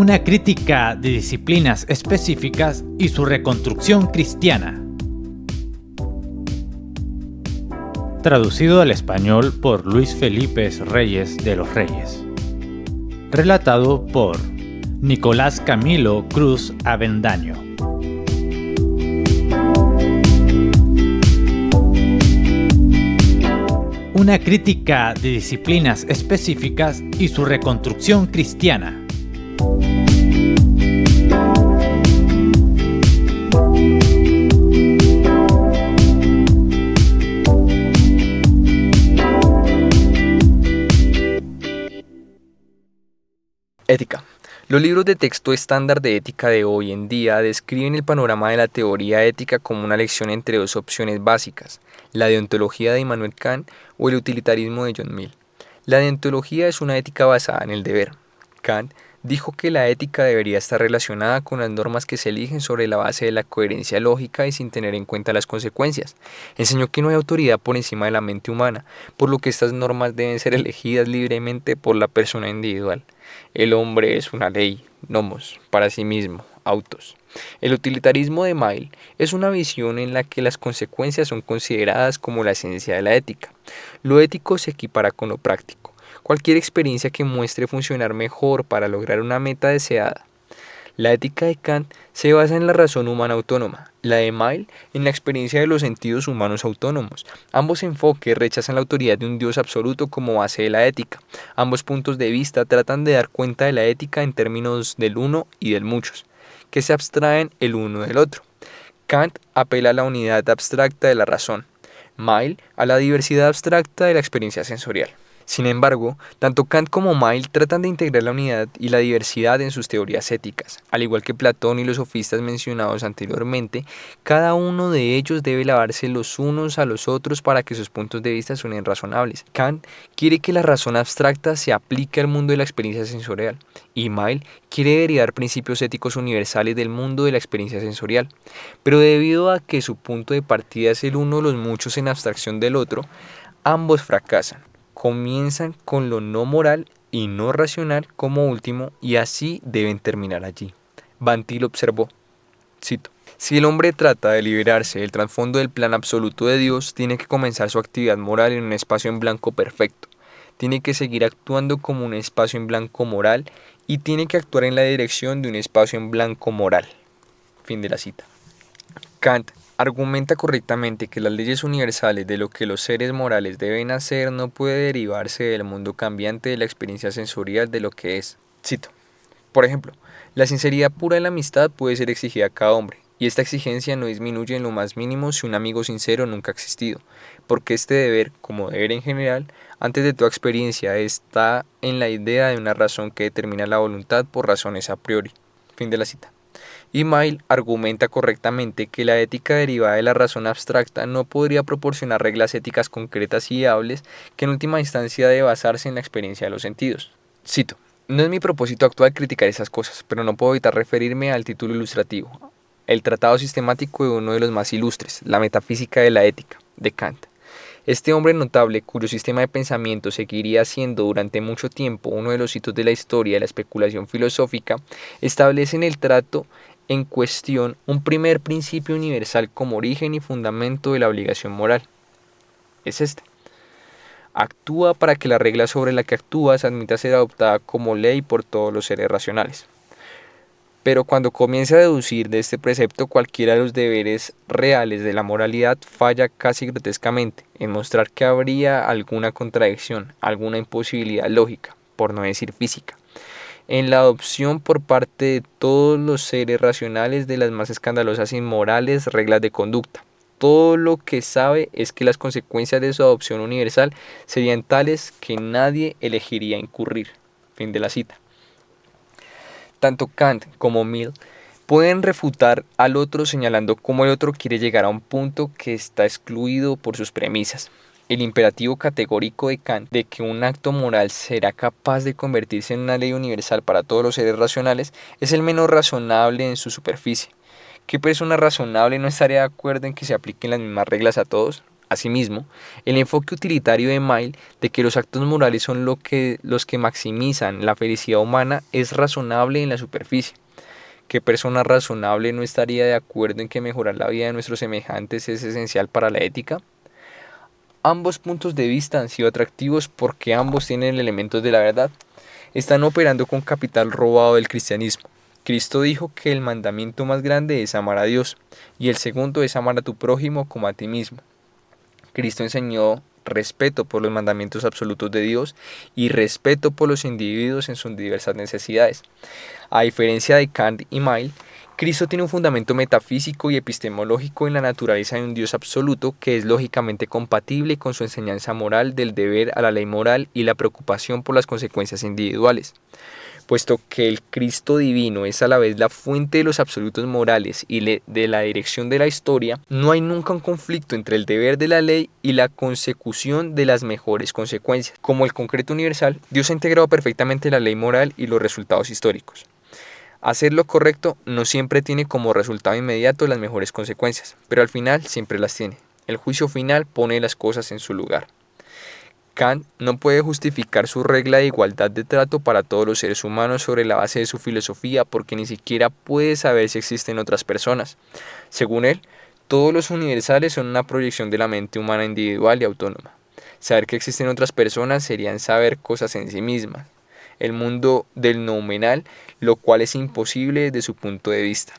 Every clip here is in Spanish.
Una crítica de disciplinas específicas y su reconstrucción cristiana. Traducido al español por Luis Felipe Reyes de los Reyes. Relatado por Nicolás Camilo Cruz Avendaño. Una crítica de disciplinas específicas y su reconstrucción cristiana. Ética. Los libros de texto estándar de ética de hoy en día describen el panorama de la teoría ética como una lección entre dos opciones básicas, la deontología de Immanuel Kant o el utilitarismo de John Mill. La deontología es una ética basada en el deber. Kant dijo que la ética debería estar relacionada con las normas que se eligen sobre la base de la coherencia lógica y sin tener en cuenta las consecuencias. Enseñó que no hay autoridad por encima de la mente humana, por lo que estas normas deben ser elegidas libremente por la persona individual. El hombre es una ley, nomos, para sí mismo, autos. El utilitarismo de Mill es una visión en la que las consecuencias son consideradas como la esencia de la ética. Lo ético se equipara con lo práctico. Cualquier experiencia que muestre funcionar mejor para lograr una meta deseada. La ética de Kant se basa en la razón humana autónoma, la de Mill en la experiencia de los sentidos humanos autónomos. Ambos enfoques rechazan la autoridad de un Dios absoluto como base de la ética. Ambos puntos de vista tratan de dar cuenta de la ética en términos del uno y del muchos, que se abstraen el uno del otro. Kant apela a la unidad abstracta de la razón, Mill a la diversidad abstracta de la experiencia sensorial. Sin embargo, tanto Kant como Mill tratan de integrar la unidad y la diversidad en sus teorías éticas. Al igual que Platón y los sofistas mencionados anteriormente, cada uno de ellos debe lavarse los unos a los otros para que sus puntos de vista suenen razonables. Kant quiere que la razón abstracta se aplique al mundo de la experiencia sensorial, y Mill quiere derivar principios éticos universales del mundo de la experiencia sensorial. Pero debido a que su punto de partida es el uno de los muchos en abstracción del otro, ambos fracasan. Comienzan con lo no moral y no racional como último y así deben terminar allí. Van Til observó, cito, si el hombre trata de liberarse del trasfondo del plan absoluto de Dios, tiene que comenzar su actividad moral en un espacio en blanco perfecto. Tiene que seguir actuando como un espacio en blanco moral y tiene que actuar en la dirección de un espacio en blanco moral. Fin de la cita. Kant argumenta correctamente que las leyes universales de lo que los seres morales deben hacer no puede derivarse del mundo cambiante de la experiencia sensorial de lo que es. Cito. Por ejemplo, la sinceridad pura de la amistad puede ser exigida a cada hombre, y esta exigencia no disminuye en lo más mínimo si un amigo sincero nunca ha existido, porque este deber, como deber en general, antes de toda experiencia, está en la idea de una razón que determina la voluntad por razones a priori. Fin de la cita. Y Mill argumenta correctamente que la ética derivada de la razón abstracta no podría proporcionar reglas éticas concretas y viables que en última instancia debe basarse en la experiencia de los sentidos. Cito, no es mi propósito actual criticar esas cosas, pero no puedo evitar referirme al título ilustrativo, el tratado sistemático de uno de los más ilustres, la metafísica de la ética, de Kant. Este hombre notable, cuyo sistema de pensamiento seguiría siendo durante mucho tiempo uno de los hitos de la historia de la especulación filosófica, establece en el trato en cuestión un primer principio universal como origen y fundamento de la obligación moral. Es este. Actúa para que la regla sobre la que actúas admita ser adoptada como ley por todos los seres racionales. Pero cuando comienza a deducir de este precepto cualquiera de los deberes reales de la moralidad, falla casi grotescamente en mostrar que habría alguna contradicción, alguna imposibilidad lógica, por no decir física, en la adopción por parte de todos los seres racionales de las más escandalosas e inmorales reglas de conducta. Todo lo que sabe es que las consecuencias de su adopción universal serían tales que nadie elegiría incurrir. Fin de la cita. Tanto Kant como Mill pueden refutar al otro señalando cómo el otro quiere llegar a un punto que está excluido por sus premisas. El imperativo categórico de Kant de que un acto moral será capaz de convertirse en una ley universal para todos los seres racionales es el menos razonable en su superficie. ¿Qué persona razonable no estaría de acuerdo en que se apliquen las mismas reglas a todos? Asimismo, el enfoque utilitario de Mill de que los actos morales son los que maximizan la felicidad humana es razonable en la superficie. ¿Qué persona razonable no estaría de acuerdo en que mejorar la vida de nuestros semejantes es esencial para la ética? Ambos puntos de vista han sido atractivos porque ambos tienen elementos de la verdad. Están operando con capital robado del cristianismo. Cristo dijo que el mandamiento más grande es amar a Dios y el segundo es amar a tu prójimo como a ti mismo. Cristo enseñó respeto por los mandamientos absolutos de Dios y respeto por los individuos en sus diversas necesidades. A diferencia de Kant y Mill, Cristo tiene un fundamento metafísico y epistemológico en la naturaleza de un Dios absoluto que es lógicamente compatible con su enseñanza moral del deber a la ley moral y la preocupación por las consecuencias individuales. Puesto que el Cristo divino es a la vez la fuente de los absolutos morales y de la dirección de la historia, no hay nunca un conflicto entre el deber de la ley y la consecución de las mejores consecuencias. Como el concreto universal, Dios ha integrado perfectamente la ley moral y los resultados históricos. Hacer lo correcto no siempre tiene como resultado inmediato las mejores consecuencias, pero al final siempre las tiene. El juicio final pone las cosas en su lugar. Kant no puede justificar su regla de igualdad de trato para todos los seres humanos sobre la base de su filosofía porque ni siquiera puede saber si existen otras personas. Según él, todos los universales son una proyección de la mente humana individual y autónoma. Saber que existen otras personas serían saber cosas en sí mismas, el mundo del noumenal, lo cual es imposible desde su punto de vista.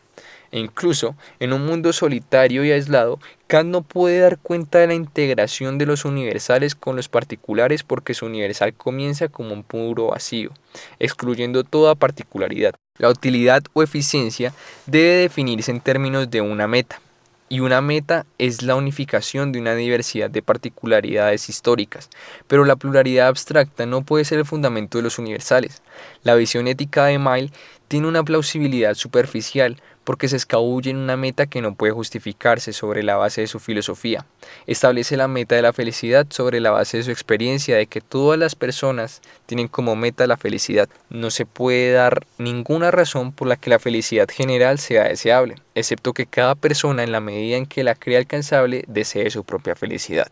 E incluso, en un mundo solitario y aislado, Kant no puede dar cuenta de la integración de los universales con los particulares porque su universal comienza como un puro vacío, excluyendo toda particularidad. La utilidad o eficiencia debe definirse en términos de una meta, y una meta es la unificación de una diversidad de particularidades históricas, pero la pluralidad abstracta no puede ser el fundamento de los universales. La visión ética de Mill tiene una plausibilidad superficial porque se escabulle en una meta que no puede justificarse sobre la base de su filosofía. Establece la meta de la felicidad sobre la base de su experiencia de que todas las personas tienen como meta la felicidad. No se puede dar ninguna razón por la que la felicidad general sea deseable, excepto que cada persona en la medida en que la crea alcanzable desee su propia felicidad.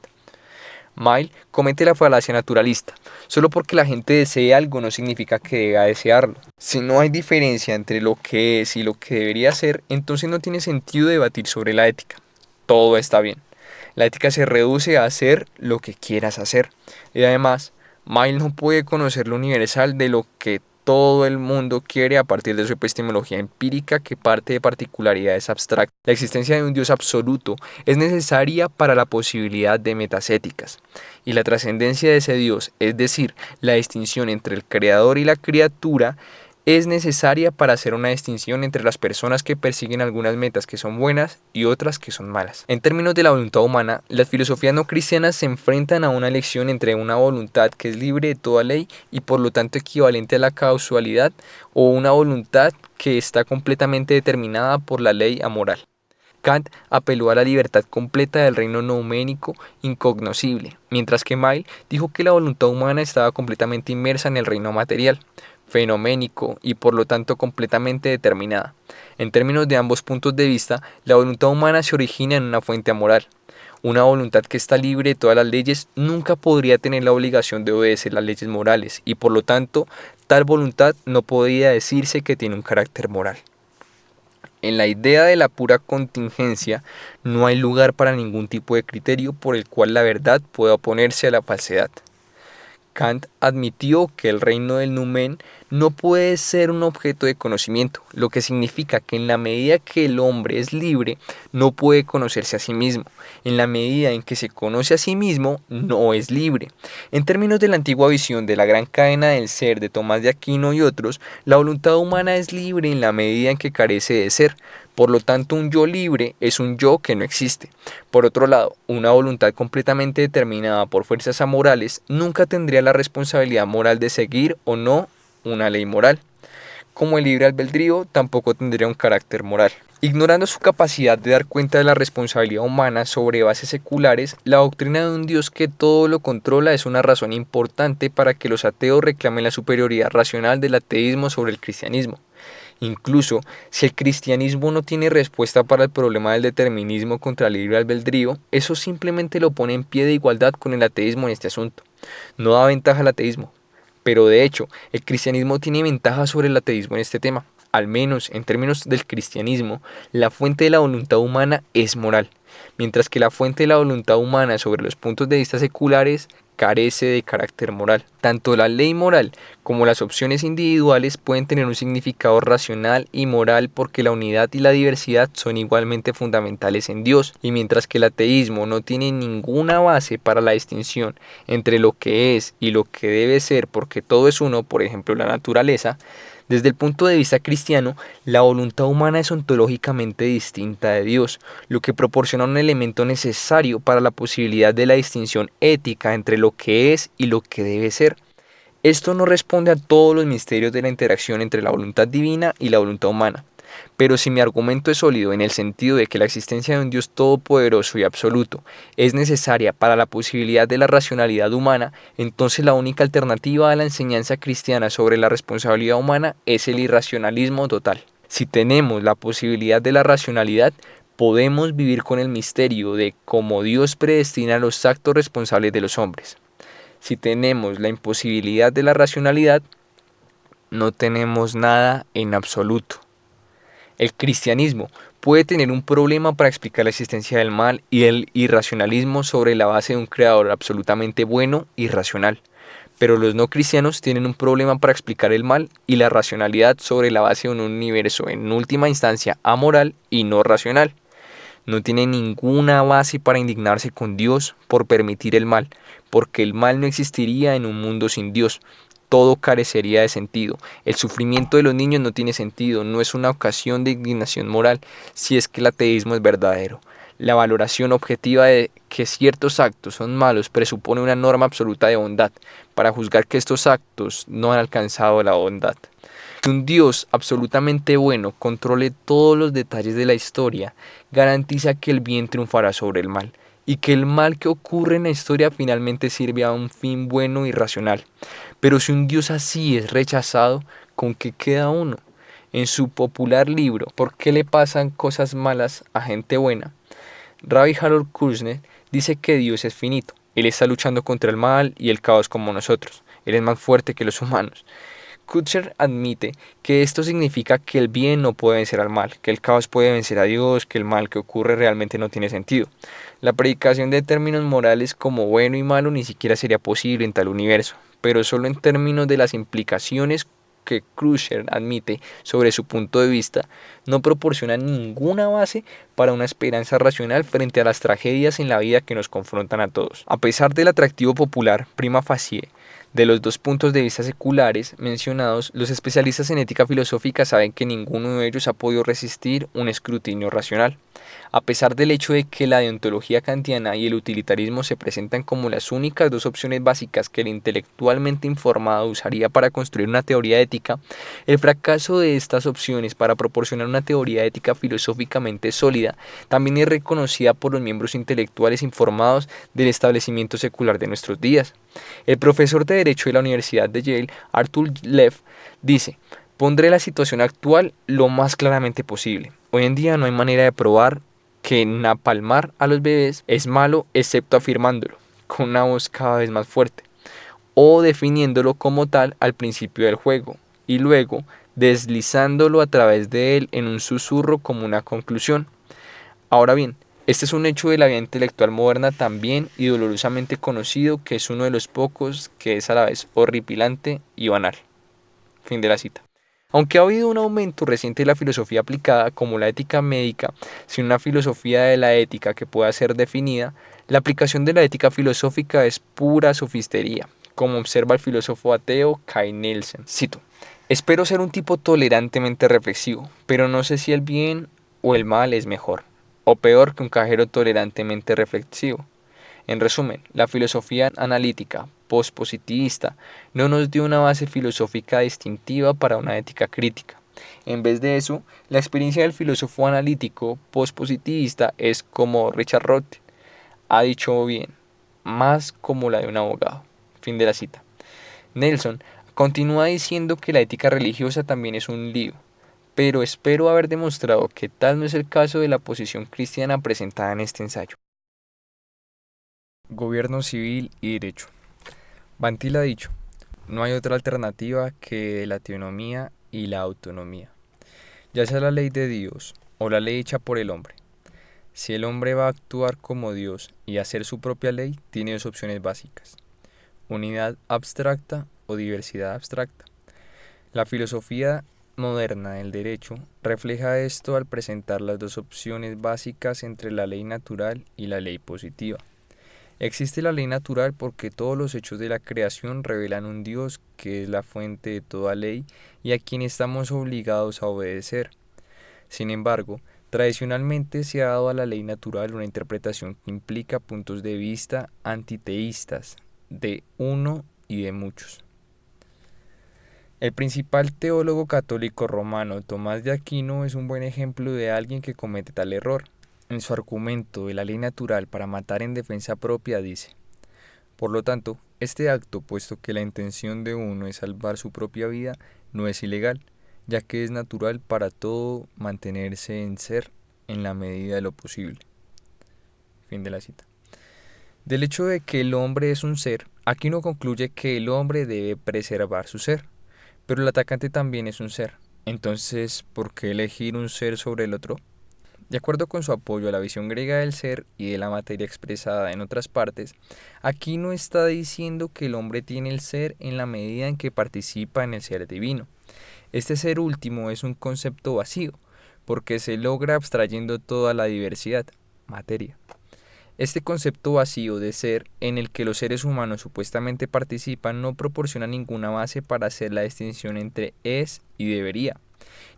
Mill comete la falacia naturalista. Solo porque la gente desee algo no significa que deba desearlo. Si no hay diferencia entre lo que es y lo que debería ser, entonces no tiene sentido debatir sobre la ética. Todo está bien. La ética se reduce a hacer lo que quieras hacer. Y además, Mill no puede conocer lo universal de lo que todo el mundo quiere a partir de su epistemología empírica que parte de particularidades abstractas. La existencia de un Dios absoluto es necesaria para la posibilidad de metas éticas. Y la trascendencia de ese Dios, es decir, la distinción entre el creador y la criatura, es necesaria para hacer una distinción entre las personas que persiguen algunas metas que son buenas y otras que son malas. En términos de la voluntad humana, las filosofías no cristianas se enfrentan a una elección entre una voluntad que es libre de toda ley y por lo tanto equivalente a la causalidad o una voluntad que está completamente determinada por la ley amoral. Kant apeló a la libertad completa del reino nouménico incognoscible, mientras que Mill dijo que la voluntad humana estaba completamente inmersa en el reino material, fenoménico y por lo tanto completamente determinada. En términos de ambos puntos de vista, la voluntad humana se origina en una fuente amoral. Una voluntad que está libre de todas las leyes nunca podría tener la obligación de obedecer las leyes morales y por lo tanto tal voluntad no podría decirse que tiene un carácter moral. En la idea de la pura contingencia no hay lugar para ningún tipo de criterio por el cual la verdad pueda oponerse a la falsedad. Kant admitió que el reino del numen no puede ser un objeto de conocimiento, lo que significa que en la medida que el hombre es libre, no puede conocerse a sí mismo. En la medida en que se conoce a sí mismo, no es libre. En términos de la antigua visión de la gran cadena del ser de Tomás de Aquino y otros, la voluntad humana es libre en la medida en que carece de ser. Por lo tanto, un yo libre es un yo que no existe. Por otro lado, una voluntad completamente determinada por fuerzas amorales nunca tendría la responsabilidad moral de seguir o no una ley moral. Como el libre albedrío tampoco tendría un carácter moral. Ignorando su capacidad de dar cuenta de la responsabilidad humana sobre bases seculares, la doctrina de un Dios que todo lo controla es una razón importante para que los ateos reclamen la superioridad racional del ateísmo sobre el cristianismo. Incluso si el cristianismo no tiene respuesta para el problema del determinismo contra el libre albedrío, eso simplemente lo pone en pie de igualdad con el ateísmo en este asunto. No da ventaja al ateísmo, pero de hecho, el cristianismo tiene ventaja sobre el ateísmo en este tema. Al menos en términos del cristianismo, la fuente de la voluntad humana es moral, mientras que la fuente de la voluntad humana sobre los puntos de vista seculares carece de carácter moral. Tanto la ley moral como las opciones individuales pueden tener un significado racional y moral porque la unidad y la diversidad son igualmente fundamentales en Dios, y mientras que el ateísmo no tiene ninguna base para la distinción entre lo que es y lo que debe ser porque todo es uno, por ejemplo la naturaleza, desde el punto de vista cristiano, la voluntad humana es ontológicamente distinta de Dios, lo que proporciona un elemento necesario para la posibilidad de la distinción ética entre lo que es y lo que debe ser. Esto no responde a todos los misterios de la interacción entre la voluntad divina y la voluntad humana. Pero si mi argumento es sólido en el sentido de que la existencia de un Dios todopoderoso y absoluto es necesaria para la posibilidad de la racionalidad humana, entonces la única alternativa a la enseñanza cristiana sobre la responsabilidad humana es el irracionalismo total. Si tenemos la posibilidad de la racionalidad, podemos vivir con el misterio de cómo Dios predestina los actos responsables de los hombres. Si tenemos la imposibilidad de la racionalidad, no tenemos nada en absoluto. El cristianismo puede tener un problema para explicar la existencia del mal y el irracionalismo sobre la base de un creador absolutamente bueno y racional. Pero los no cristianos tienen un problema para explicar el mal y la racionalidad sobre la base de un universo en última instancia amoral y no racional. No tienen ninguna base para indignarse con Dios por permitir el mal, porque el mal no existiría en un mundo sin Dios. Todo carecería de sentido. El sufrimiento de los niños no tiene sentido, no es una ocasión de indignación moral, si es que el ateísmo es verdadero. La valoración objetiva de que ciertos actos son malos presupone una norma absoluta de bondad, para juzgar que estos actos no han alcanzado la bondad. Que un Dios absolutamente bueno controle todos los detalles de la historia, garantiza que el bien triunfará sobre el mal, y que el mal que ocurre en la historia finalmente sirve a un fin bueno y racional. Pero si un Dios así es rechazado, ¿con qué queda uno? En su popular libro ¿Por qué le pasan cosas malas a gente buena?, Rabbi Harold Kushner dice que Dios es finito. Él está luchando contra el mal y el caos como nosotros. Él es más fuerte que los humanos. Kushner admite que esto significa que el bien no puede vencer al mal, que el caos puede vencer a Dios, que el mal que ocurre realmente no tiene sentido. La predicación de términos morales como bueno y malo ni siquiera sería posible en tal universo, pero solo en términos de las implicaciones que Kushner admite sobre su punto de vista, no proporciona ninguna base para una esperanza racional frente a las tragedias en la vida que nos confrontan a todos. A pesar del atractivo popular prima facie de los dos puntos de vista seculares mencionados, los especialistas en ética filosófica saben que ninguno de ellos ha podido resistir un escrutinio racional. A pesar del hecho de que la deontología kantiana y el utilitarismo se presentan como las únicas dos opciones básicas que el intelectualmente informado usaría para construir una teoría ética, el fracaso de estas opciones para proporcionar una teoría ética filosóficamente sólida también es reconocida por los miembros intelectuales informados del establecimiento secular de nuestros días. El profesor de Derecho de la Universidad de Yale, Arthur Leff, dice: pondré la situación actual lo más claramente posible. Hoy en día no hay manera de probar que napalmar a los bebés es malo excepto afirmándolo, con una voz cada vez más fuerte, o definiéndolo como tal al principio del juego, y luego deslizándolo a través de él en un susurro como una conclusión. Ahora bien, este es un hecho de la vida intelectual moderna también y dolorosamente conocido, que es uno de los pocos que es a la vez horripilante y banal. Fin de la cita. Aunque ha habido un aumento reciente de la filosofía aplicada, como la ética médica, sin una filosofía de la ética que pueda ser definida, la aplicación de la ética filosófica es pura sofistería, como observa el filósofo ateo Kai Nielsen. Cito: espero ser un tipo tolerantemente reflexivo, pero no sé si el bien o el mal es mejor, o peor que un cajero tolerantemente reflexivo. En resumen, la filosofía analítica pospositivista no nos dio una base filosófica distintiva para una ética crítica. En vez de eso, la experiencia del filósofo analítico pospositivista es, como Richard Roth ha dicho bien, más como la de un abogado. Fin de la cita. Nelson continúa diciendo que la ética religiosa también es un lío, pero espero haber demostrado que tal no es el caso de la posición cristiana presentada en este ensayo. Gobierno civil y derecho. Bantil ha dicho: no hay otra alternativa que la teonomía y la autonomía, ya sea la ley de Dios o la ley hecha por el hombre. Si el hombre va a actuar como Dios y hacer su propia ley, tiene dos opciones básicas: unidad abstracta o diversidad abstracta. La filosofía moderna del derecho refleja esto al presentar las dos opciones básicas entre la ley natural y la ley positiva. Existe la ley natural porque todos los hechos de la creación revelan un Dios que es la fuente de toda ley y a quien estamos obligados a obedecer. Sin embargo, tradicionalmente se ha dado a la ley natural una interpretación que implica puntos de vista antiteístas, de uno y de muchos. El principal teólogo católico romano, Tomás de Aquino, es un buen ejemplo de alguien que comete tal error. En su argumento de la ley natural para matar en defensa propia dice: por lo tanto, este acto, puesto que la intención de uno es salvar su propia vida, no es ilegal, ya que es natural para todo mantenerse en ser en la medida de lo posible. Fin de la cita. Del hecho de que el hombre es un ser, Aquino concluye que el hombre debe preservar su ser, pero el atacante también es un ser. Entonces, ¿por qué elegir un ser sobre el otro? De acuerdo con su apoyo a la visión griega del ser y de la materia expresada en otras partes, Aquino está diciendo que el hombre tiene el ser en la medida en que participa en el ser divino. Este ser último es un concepto vacío, porque se logra abstrayendo toda la diversidad, materia. Este concepto vacío de ser en el que los seres humanos supuestamente participan no proporciona ninguna base para hacer la distinción entre es y debería,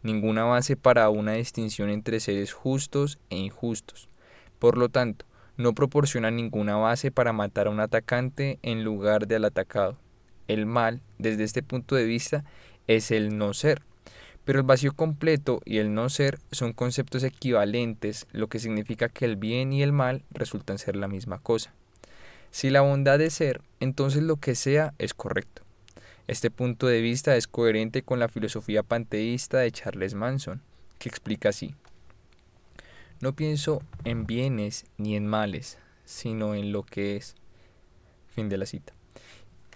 ninguna base para una distinción entre seres justos e injustos. Por lo tanto, no proporciona ninguna base para matar a un atacante en lugar del atacado. El mal, desde este punto de vista, es el no ser. Pero el vacío completo y el no ser son conceptos equivalentes, lo que significa que el bien y el mal resultan ser la misma cosa. Si la bondad es ser, entonces lo que sea es correcto. Este punto de vista es coherente con la filosofía panteísta de Charles Manson, que explica así: no pienso en bienes ni en males, sino en lo que es. Fin de la cita.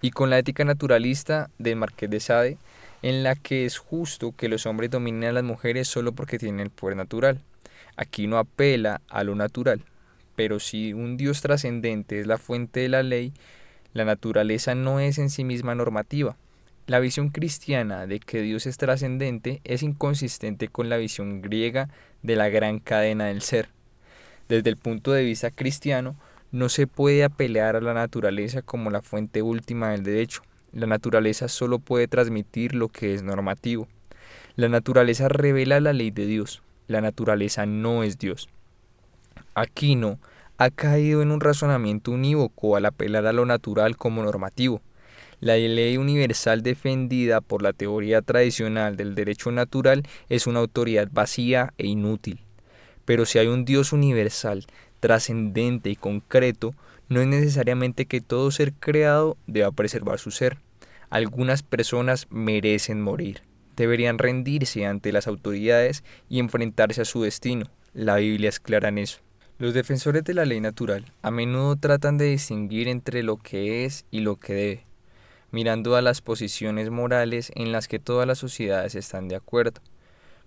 Y con la ética naturalista del Marqués de Sade, en la que es justo que los hombres dominen a las mujeres solo porque tienen el poder natural. Aquí no apela a lo natural, pero si un Dios trascendente es la fuente de la ley, la naturaleza no es en sí misma normativa. La visión cristiana de que Dios es trascendente es inconsistente con la visión griega de la gran cadena del ser. Desde el punto de vista cristiano, no se puede apelar a la naturaleza como la fuente última del derecho. La naturaleza solo puede transmitir lo que es normativo. La naturaleza revela la ley de Dios. La naturaleza no es Dios. Aquino ha caído en un razonamiento unívoco al apelar a lo natural como normativo. La ley universal defendida por la teoría tradicional del derecho natural es una autoridad vacía e inútil. Pero si hay un Dios universal, trascendente y concreto, no es necesariamente que todo ser creado deba preservar su ser. Algunas personas merecen morir. Deberían rendirse ante las autoridades y enfrentarse a su destino. La Biblia es clara en eso. Los defensores de la ley natural a menudo tratan de distinguir entre lo que es y lo que debe, mirando a las posiciones morales en las que todas las sociedades están de acuerdo.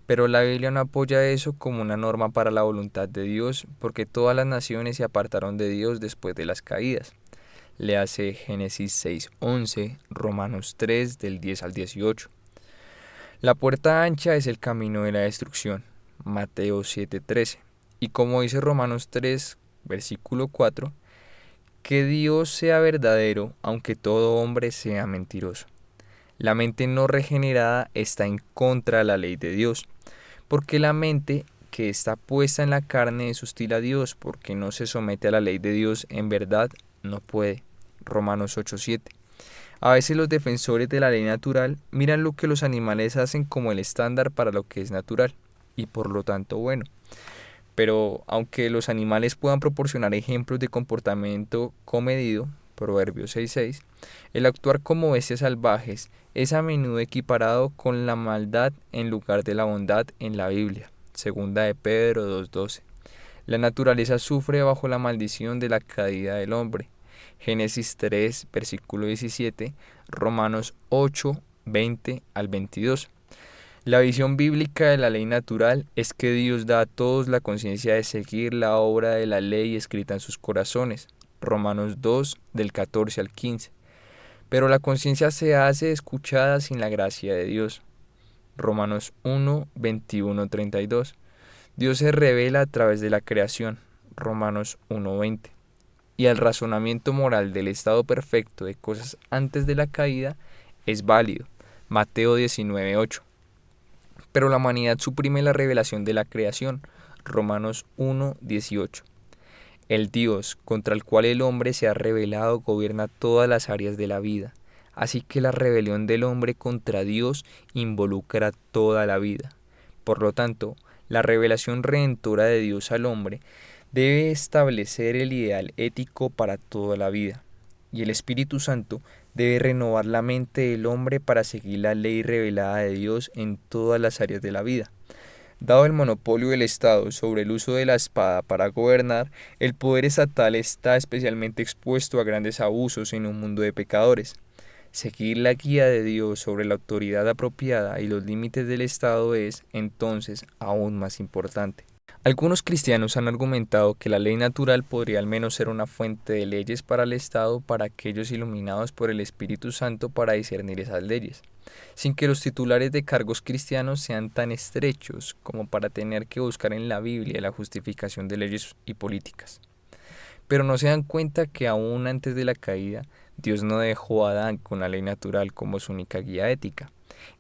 Pero la Biblia no apoya eso como una norma para la voluntad de Dios, porque todas las naciones se apartaron de Dios después de las caídas. Léase Génesis 6:11, Romanos 3 del 10 al 18. La puerta ancha es el camino de la destrucción, Mateo 7:13. Y como dice Romanos 3, versículo 4, que Dios sea verdadero, aunque todo hombre sea mentiroso. La mente no regenerada está en contra de la ley de Dios, porque la mente que está puesta en la carne es hostil a Dios, porque no se somete a la ley de Dios en verdad, no puede. Romanos 8:7. A veces los defensores de la ley natural miran lo que los animales hacen como el estándar para lo que es natural, y por lo tanto bueno. Pero aunque los animales puedan proporcionar ejemplos de comportamiento comedido, Proverbios 6:6, el actuar como bestias salvajes es a menudo equiparado con la maldad en lugar de la bondad en la Biblia. Segunda de Pedro 2:12. La naturaleza sufre bajo la maldición de la caída del hombre. Génesis 3, versículo 17, Romanos 8, 20 al 22. La visión bíblica de la ley natural es que Dios da a todos la conciencia de seguir la obra de la ley escrita en sus corazones. Romanos 2, del 14 al 15. Pero la conciencia se hace escuchada sin la gracia de Dios. Romanos 1, 21, 32. Dios se revela a través de la creación. Romanos 1, 20. Y el razonamiento moral del estado perfecto de cosas antes de la caída es válido. Mateo 19, 8. Pero la humanidad suprime la revelación de la creación. Romanos 1, 18. El Dios contra el cual el hombre se ha rebelado gobierna todas las áreas de la vida, así que la rebelión del hombre contra Dios involucra toda la vida. Por lo tanto, la revelación redentora de Dios al hombre debe establecer el ideal ético para toda la vida, y el Espíritu Santo debe renovar la mente del hombre para seguir la ley revelada de Dios en todas las áreas de la vida. Dado el monopolio del Estado sobre el uso de la espada para gobernar, el poder estatal está especialmente expuesto a grandes abusos en un mundo de pecadores. Seguir la guía de Dios sobre la autoridad apropiada y los límites del Estado es, entonces, aún más importante. Algunos cristianos han argumentado que la ley natural podría al menos ser una fuente de leyes para el Estado para aquellos iluminados por el Espíritu Santo para discernir esas leyes, sin que los titulares de cargos cristianos sean tan estrechos como para tener que buscar en la Biblia la justificación de leyes y políticas. Pero no se dan cuenta que aún antes de la caída, Dios no dejó a Adán con la ley natural como su única guía ética.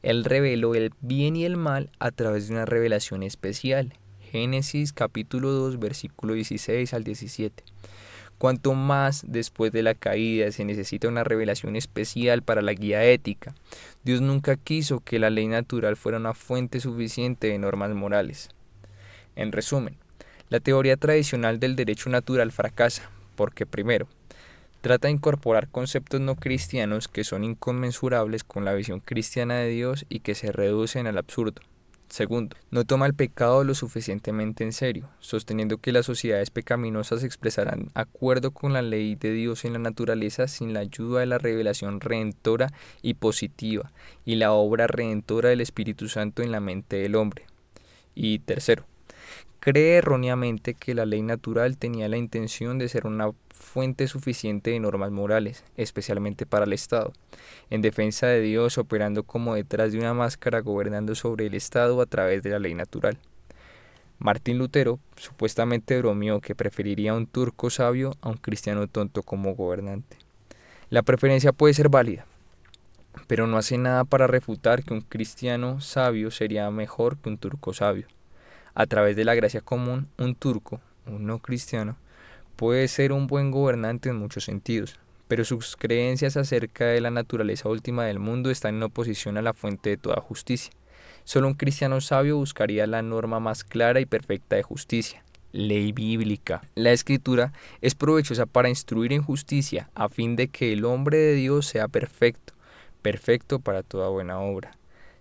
Él reveló el bien y el mal a través de una revelación especial. Génesis capítulo 2, versículo 16 al 17. Cuanto más después de la caída se necesita una revelación especial para la guía ética. Dios nunca quiso que la ley natural fuera una fuente suficiente de normas morales. En resumen, la teoría tradicional del derecho natural fracasa porque, primero, trata de incorporar conceptos no cristianos que son inconmensurables con la visión cristiana de Dios y que se reducen al absurdo. Segundo, no toma el pecado lo suficientemente en serio, sosteniendo que las sociedades pecaminosas expresarán acuerdo con la ley de Dios en la naturaleza sin la ayuda de la revelación redentora y positiva y la obra redentora del Espíritu Santo en la mente del hombre. Y tercero, cree erróneamente que la ley natural tenía la intención de ser una fuente suficiente de normas morales, especialmente para el Estado, en defensa de Dios operando como detrás de una máscara gobernando sobre el Estado a través de la ley natural. Martín Lutero supuestamente bromeó que preferiría a un turco sabio a un cristiano tonto como gobernante. La preferencia puede ser válida, pero no hace nada para refutar que un cristiano sabio sería mejor que un turco sabio. A través de la gracia común, un turco, un no cristiano, puede ser un buen gobernante en muchos sentidos, pero sus creencias acerca de la naturaleza última del mundo están en oposición a la fuente de toda justicia. Solo un cristiano sabio buscaría la norma más clara y perfecta de justicia, ley bíblica. La Escritura es provechosa para instruir en justicia, a fin de que el hombre de Dios sea perfecto, perfecto para toda buena obra.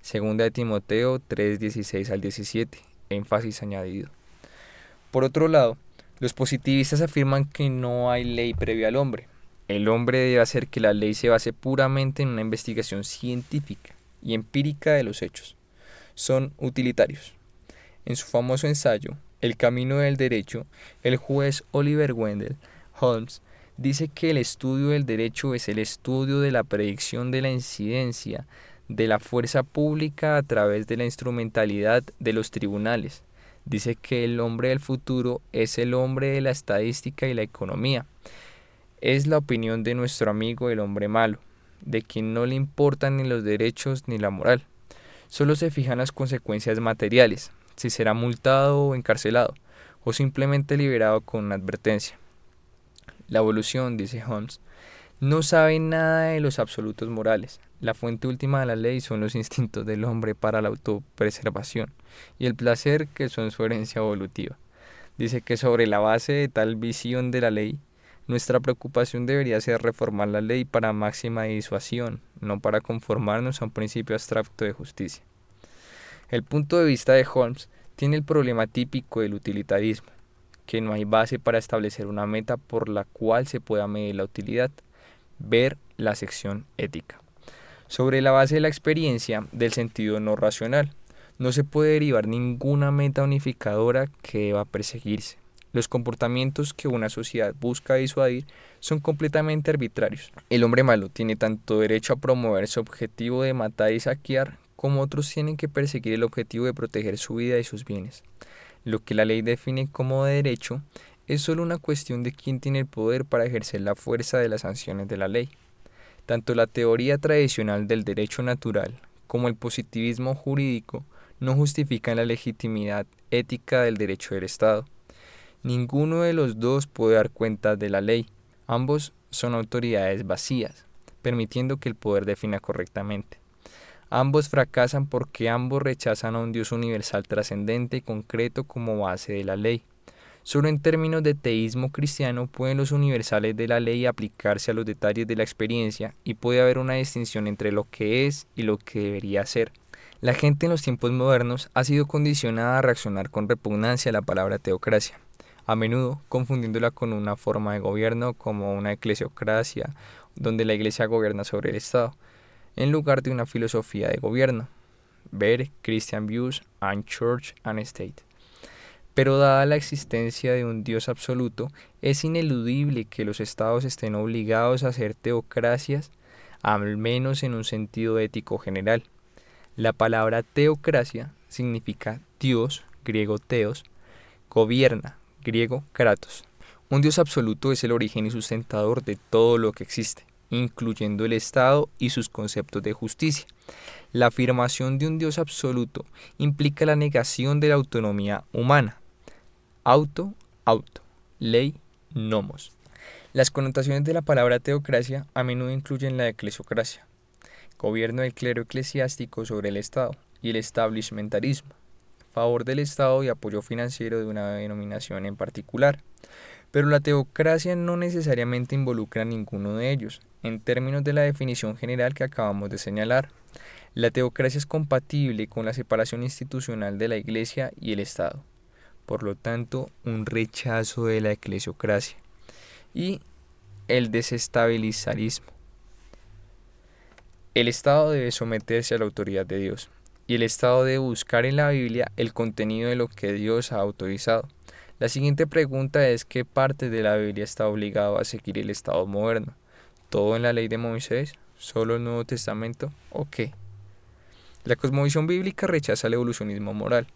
Segunda de Timoteo 3, 16 al 17. Énfasis añadido. Por otro lado, los positivistas afirman que no hay ley previa al hombre. El hombre debe hacer que la ley se base puramente en una investigación científica y empírica de los hechos. Son utilitarios. En su famoso ensayo, El camino del derecho, el juez Oliver Wendell Holmes dice que el estudio del derecho es el estudio de la predicción de la incidencia de la fuerza pública a través de la instrumentalidad de los tribunales. Dice que el hombre del futuro es el hombre de la estadística y la economía. Es la opinión de nuestro amigo el hombre malo, de quien no le importan ni los derechos ni la moral. Solo se fijan las consecuencias materiales, si será multado o encarcelado, o simplemente liberado con una advertencia. La evolución, dice Holmes, no sabe nada de los absolutos morales. La fuente última de la ley son los instintos del hombre para la autopreservación y el placer que son su herencia evolutiva. Dice que sobre la base de tal visión de la ley, Nuestra preocupación debería ser reformar la ley para máxima disuasión, no para conformarnos a un principio abstracto de justicia. El punto de vista de Holmes tiene el problema típico del utilitarismo, que no hay base para establecer una meta por la cual se pueda medir la utilidad. Ver la sección ética. Sobre la base de la experiencia del sentido no racional, no se puede derivar ninguna meta unificadora que deba perseguirse. Los comportamientos que una sociedad busca disuadir son completamente arbitrarios. El hombre malo tiene tanto derecho a promover su objetivo de matar y saquear, como otros tienen que perseguir el objetivo de proteger su vida y sus bienes. Lo que la ley define como derecho es solo una cuestión de quién tiene el poder para ejercer la fuerza de las sanciones de la ley. Tanto la teoría tradicional del derecho natural como el positivismo jurídico no justifican la legitimidad ética del derecho del Estado. Ninguno de los dos puede dar cuenta de la ley. Ambos son autoridades vacías, permitiendo que el poder defina correctamente. Ambos fracasan porque ambos rechazan a un Dios universal trascendente y concreto como base de la ley. Solo en términos de teísmo cristiano pueden los universales de la ley aplicarse a los detalles de la experiencia y puede haber una distinción entre lo que es y lo que debería ser. La gente en los tiempos modernos ha sido condicionada a reaccionar con repugnancia a la palabra teocracia, a menudo confundiéndola con una forma de gobierno como una eclesiocracia, donde la iglesia gobierna sobre el Estado, en lugar de una filosofía de gobierno. Ver Christian Views on Church and State. Pero dada la existencia de un Dios absoluto, es ineludible que los estados estén obligados a ser teocracias, al menos en un sentido ético general. La palabra teocracia significa Dios, griego teos, gobierna, griego kratos. Un Dios absoluto es el origen y sustentador de todo lo que existe, incluyendo el Estado y sus conceptos de justicia. La afirmación de un Dios absoluto implica la negación de la autonomía humana. Auto, ley, nomos. Las connotaciones de la palabra teocracia a menudo incluyen la eclesiocracia, gobierno del clero eclesiástico sobre el Estado, y el establishmentarismo, favor del Estado y apoyo financiero de una denominación en particular. Pero la teocracia no necesariamente involucra a ninguno de ellos, en términos de la definición general que acabamos de señalar. La teocracia es compatible con la separación institucional de la Iglesia y el Estado. Por lo tanto, un rechazo de la eclesiocracia y el desestabilizarismo. El Estado debe someterse a la autoridad de Dios, y el Estado debe buscar en la Biblia el contenido de lo que Dios ha autorizado. La siguiente pregunta es: ¿qué parte de la Biblia está obligado a seguir el Estado moderno? ¿Todo en la ley de Moisés? ¿Solo el Nuevo Testamento? ¿O qué? La cosmovisión bíblica rechaza el evolucionismo moral.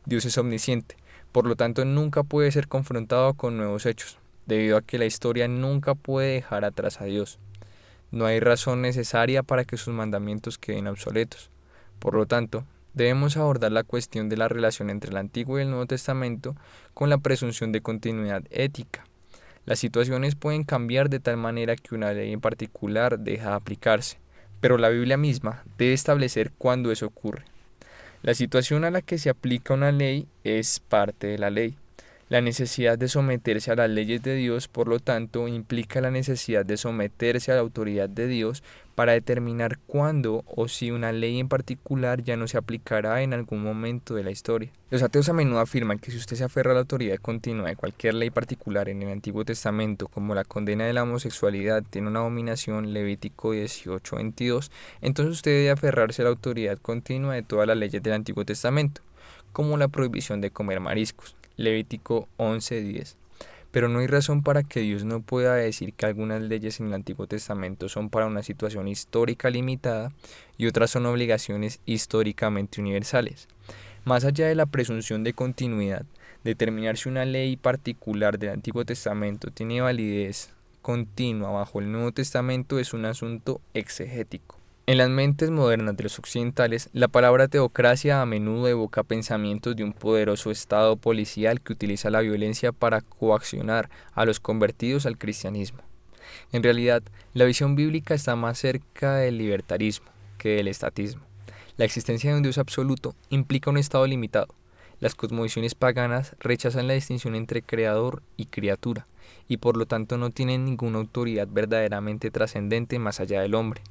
Dios es omnisciente. Por lo tanto, nunca puede ser confrontado con nuevos hechos, debido a que la historia nunca puede dejar atrás a Dios. No hay razón necesaria para que sus mandamientos queden obsoletos. Por lo tanto, debemos abordar la cuestión de la relación entre el Antiguo y el Nuevo Testamento con la presunción de continuidad ética. Las situaciones pueden cambiar de tal manera que una ley en particular deja de aplicarse, pero la Biblia misma debe establecer cuándo eso ocurre. La situación a la que se aplica una ley es parte de la ley. La necesidad de someterse a las leyes de Dios, por lo tanto, implica la necesidad de someterse a la autoridad de Dios para determinar cuándo o si una ley en particular ya no se aplicará en algún momento de la historia. Los ateos a menudo afirman que si usted se aferra a la autoridad continua de cualquier ley particular en el Antiguo Testamento, como la condena de la homosexualidad tiene una abominación, Levítico 18:22, entonces usted debe aferrarse a la autoridad continua de todas las leyes del Antiguo Testamento, como la prohibición de comer mariscos, Levítico 11:10. Pero no hay razón para que Dios no pueda decir que algunas leyes en el Antiguo Testamento son para una situación histórica limitada y otras son obligaciones históricamente universales. Más allá de la presunción de continuidad, determinar si una ley particular del Antiguo Testamento tiene validez continua bajo el Nuevo Testamento es un asunto exegético. En las mentes modernas de los occidentales, la palabra teocracia a menudo evoca pensamientos de un poderoso estado policial que utiliza la violencia para coaccionar a los convertidos al cristianismo. En realidad, la visión bíblica está más cerca del libertarismo que del estatismo. La existencia de un Dios absoluto implica un estado limitado. Las cosmovisiones paganas rechazan la distinción entre creador y criatura, y por lo tanto no tienen ninguna autoridad verdaderamente trascendente más allá del hombre.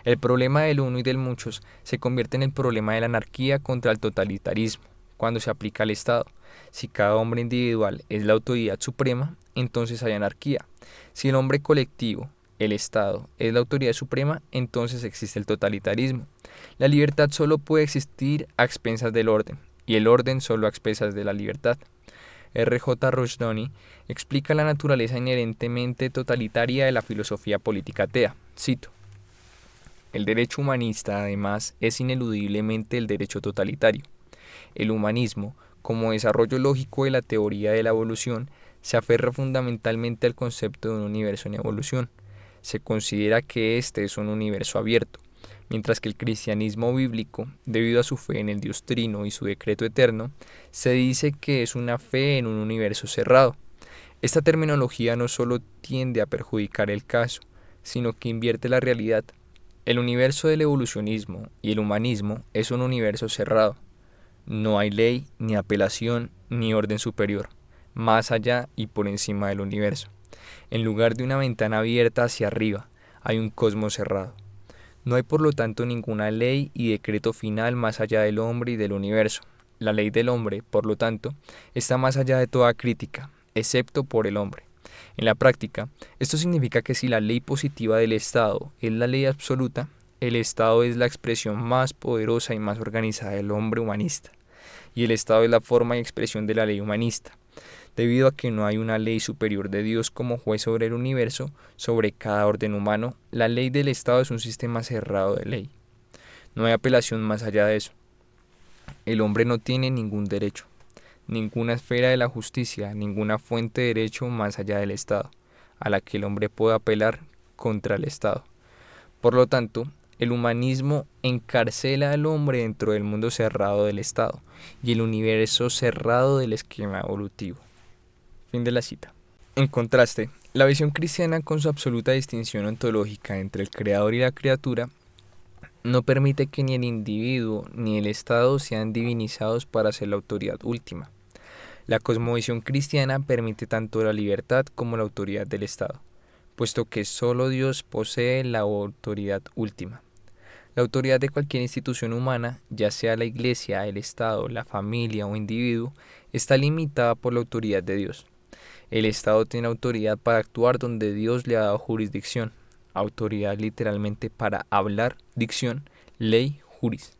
El problema del uno y del muchos se convierte en el problema de la anarquía contra el totalitarismo, cuando se aplica al Estado. Si cada hombre individual es la autoridad suprema, entonces hay anarquía. Si el hombre colectivo, el Estado, es la autoridad suprema, entonces existe el totalitarismo. La libertad solo puede existir a expensas del orden, y el orden solo a expensas de la libertad. R. J. Rushdoni explica la naturaleza inherentemente totalitaria de la filosofía política atea. Cito: el derecho humanista, además, es ineludiblemente el derecho totalitario. El humanismo, como desarrollo lógico de la teoría de la evolución, se aferra fundamentalmente al concepto de un universo en evolución. Se considera que este es un universo abierto, mientras que el cristianismo bíblico, debido a su fe en el Dios Trino y su decreto eterno, se dice que es una fe en un universo cerrado. Esta terminología no solo tiende a perjudicar el caso, sino que invierte la realidad. El universo del evolucionismo y el humanismo es un universo cerrado. No hay ley, ni apelación, ni orden superior, más allá y por encima del universo. En lugar de una ventana abierta hacia arriba, hay un cosmos cerrado. No hay por lo tanto ninguna ley y decreto final más allá del hombre y del universo. La ley del hombre, por lo tanto, está más allá de toda crítica, excepto por el hombre. En la práctica, esto significa que si la ley positiva del Estado es la ley absoluta, el Estado es la expresión más poderosa y más organizada del hombre humanista, y el Estado es la forma y expresión de la ley humanista. Debido a que no hay una ley superior de Dios como juez sobre el universo, sobre cada orden humano, la ley del Estado es un sistema cerrado de ley. No hay apelación más allá de eso. El hombre no tiene ningún derecho, ninguna esfera de la justicia, ninguna fuente de derecho más allá del Estado, a la que el hombre pueda apelar contra el Estado. Por lo tanto, el humanismo encarcela al hombre dentro del mundo cerrado del Estado y el universo cerrado del esquema evolutivo. Fin de la cita. En contraste, la visión cristiana, con su absoluta distinción ontológica entre el creador y la criatura, no permite que ni el individuo ni el Estado sean divinizados para ser la autoridad última. La cosmovisión cristiana permite tanto la libertad como la autoridad del Estado, puesto que solo Dios posee la autoridad última. La autoridad de cualquier institución humana, ya sea la Iglesia, el Estado, la familia o individuo, está limitada por la autoridad de Dios. El Estado tiene autoridad para actuar donde Dios le ha dado jurisdicción, autoridad literalmente para hablar, dicción, ley, juris,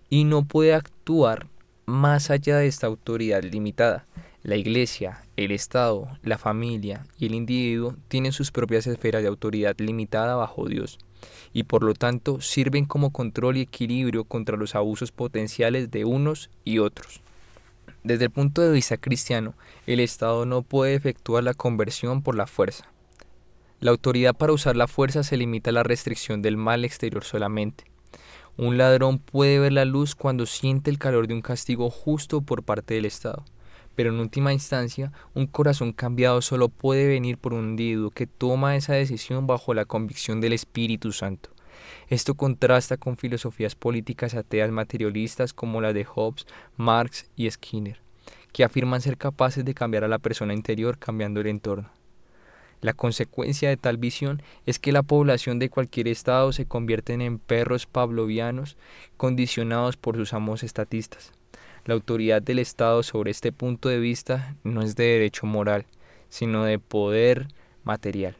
y no puede actuar más allá de esta autoridad limitada. La Iglesia, el Estado, la familia y el individuo tienen sus propias esferas de autoridad limitada bajo Dios, y por lo tanto sirven como control y equilibrio contra los abusos potenciales de unos y otros. Desde el punto de vista cristiano, el Estado no puede efectuar la conversión por la fuerza. La autoridad para usar la fuerza se limita a la restricción del mal exterior solamente. Un ladrón puede ver la luz cuando siente el calor de un castigo justo por parte del Estado, pero en última instancia, un corazón cambiado solo puede venir por un individuo que toma esa decisión bajo la convicción del Espíritu Santo. Esto contrasta con filosofías políticas ateas materialistas como las de Hobbes, Marx y Skinner, que afirman ser capaces de cambiar a la persona interior cambiando el entorno. La consecuencia de tal visión es que la población de cualquier estado se convierte en perros pavlovianos condicionados por sus amos estatistas. La autoridad del Estado sobre este punto de vista no es de derecho moral, sino de poder material.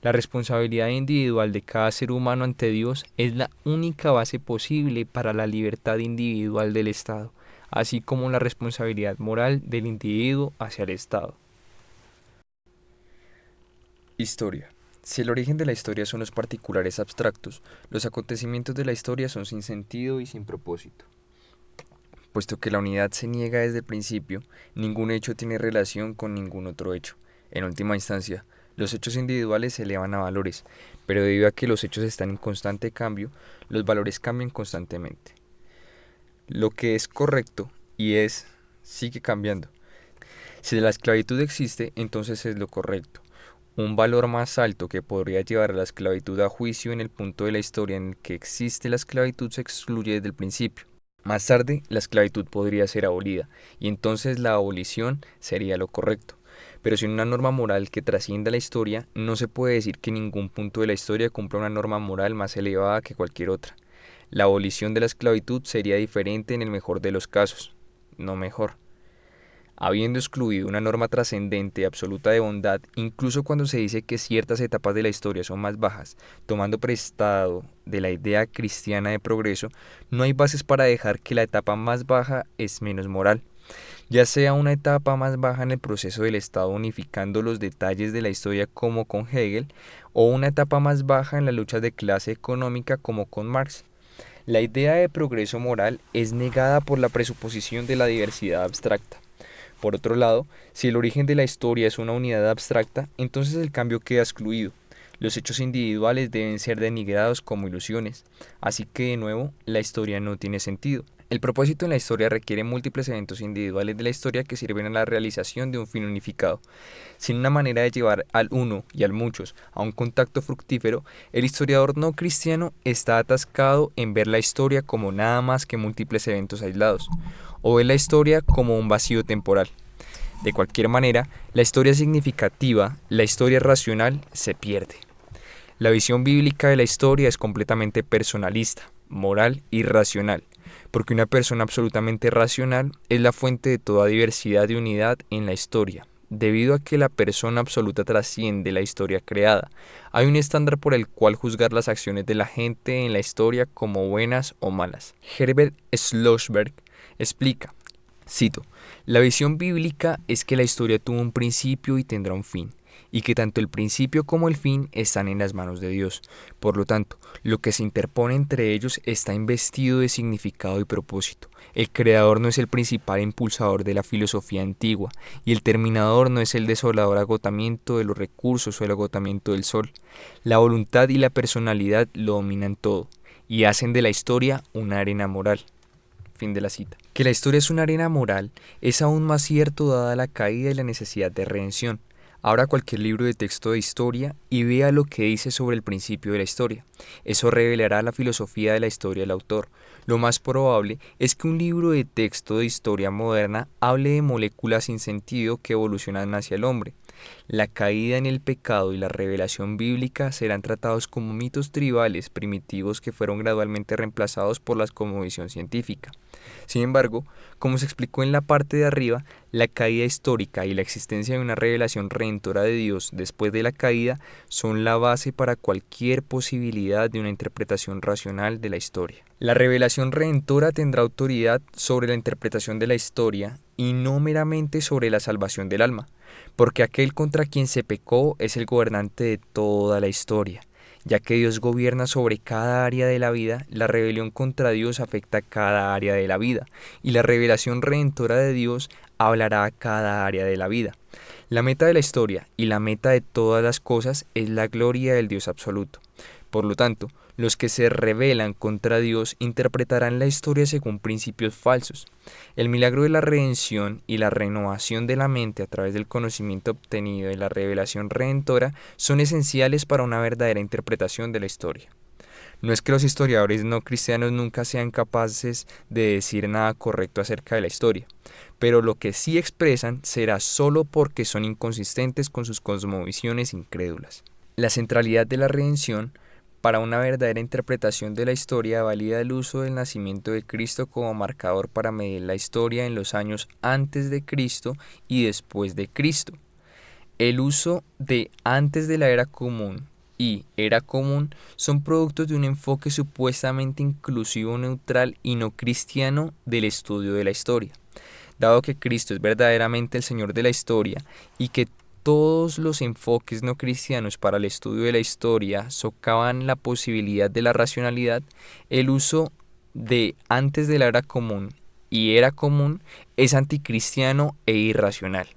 La responsabilidad individual de cada ser humano ante Dios es la única base posible para la libertad individual del Estado, así como la responsabilidad moral del individuo hacia el Estado. Historia. Si el origen de la historia son los particulares abstractos, los acontecimientos de la historia son sin sentido y sin propósito. Puesto que la unidad se niega desde el principio, ningún hecho tiene relación con ningún otro hecho. En última instancia, los hechos individuales se elevan a valores, pero debido a que los hechos están en constante cambio, los valores cambian constantemente. Lo que es correcto sigue cambiando. Si la esclavitud existe, entonces es lo correcto. Un valor más alto que podría llevar a la esclavitud a juicio en el punto de la historia en el que existe la esclavitud se excluye desde el principio. Más tarde, la esclavitud podría ser abolida, y entonces la abolición sería lo correcto. pero sin una norma moral que trascienda la historia, no se puede decir que ningún punto de la historia cumpla una norma moral más elevada que cualquier otra. La abolición de la esclavitud sería diferente en el mejor de los casos, no mejor. Habiendo excluido una norma trascendente y absoluta de bondad, incluso cuando se dice que ciertas etapas de la historia son más bajas, tomando prestado de la idea cristiana de progreso, no hay bases para dejar que la etapa más baja es menos moral. Ya sea una etapa más baja en el proceso del Estado unificando los detalles de la historia como con Hegel, o una etapa más baja en la lucha de clase económica como con Marx. La idea de progreso moral es negada por la presuposición de la diversidad abstracta. Por otro lado, si el origen de la historia es una unidad abstracta, entonces el cambio queda excluido. Los hechos individuales deben ser denigrados como ilusiones, así que de nuevo, la historia no tiene sentido. El propósito en la historia requiere múltiples eventos individuales de la historia que sirven a la realización de un fin unificado. Sin una manera de llevar al uno y al muchos a un contacto fructífero, el historiador no cristiano está atascado en ver la historia como nada más que múltiples eventos aislados, o ve la historia como un vacío temporal. De cualquier manera, la historia significativa, la historia racional, se pierde. La visión bíblica de la historia es completamente personalista, moral y racional, porque una persona absolutamente racional es la fuente de toda diversidad y unidad en la historia. Debido a que la persona absoluta trasciende la historia creada, hay un estándar por el cual juzgar las acciones de la gente en la historia como buenas o malas. Herbert Schlossberg explica, cito, la visión bíblica es que la historia tuvo un principio y tendrá un fin, y que tanto el principio como el fin están en las manos de Dios. Por lo tanto, lo que se interpone entre ellos está investido de significado y propósito. El creador no es el principal impulsador de la filosofía antigua, y el terminador no es el desolador agotamiento de los recursos o el agotamiento del sol. La voluntad y la personalidad lo dominan todo, y hacen de la historia una arena moral. Fin de la cita. Que la historia es una arena moral es aún más cierto dada la caída y la necesidad de redención. Abra cualquier libro de texto de historia y vea lo que dice sobre el principio de la historia. Eso revelará la filosofía de la historia del autor. Lo más probable es que un libro de texto de historia moderna hable de moléculas sin sentido que evolucionan hacia el hombre. La caída en el pecado y la revelación bíblica serán tratados como mitos tribales primitivos que fueron gradualmente reemplazados por la cosmovisión científica. Sin embargo, como se explicó en la parte de arriba, la caída histórica y la existencia de una revelación redentora de Dios después de la caída son la base para cualquier posibilidad de una interpretación racional de la historia. La revelación redentora tendrá autoridad sobre la interpretación de la historia y no meramente sobre la salvación del alma, porque aquel contra quien se pecó es el gobernante de toda la historia. Ya que Dios gobierna sobre cada área de la vida, la rebelión contra Dios afecta a cada área de la vida, y la revelación redentora de Dios hablará a cada área de la vida. La meta de la historia y la meta de todas las cosas es la gloria del Dios absoluto. Por lo tanto, los que se rebelan contra Dios interpretarán la historia según principios falsos. El milagro de la redención y la renovación de la mente a través del conocimiento obtenido de la revelación redentora son esenciales para una verdadera interpretación de la historia. No es que los historiadores no cristianos nunca sean capaces de decir nada correcto acerca de la historia, pero lo que sí expresan será solo porque son inconsistentes con sus cosmovisiones incrédulas. La centralidad de la redención para una verdadera interpretación de la historia valida el uso del nacimiento de Cristo como marcador para medir la historia en los años antes de Cristo y después de Cristo. El uso de antes de la era común y era común son productos de un enfoque supuestamente inclusivo, neutral y no cristiano del estudio de la historia. Dado que Cristo es verdaderamente el Señor de la historia y que todos los enfoques no cristianos para el estudio de la historia socavan la posibilidad de la racionalidad, el uso de antes de la era común y era común es anticristiano e irracional.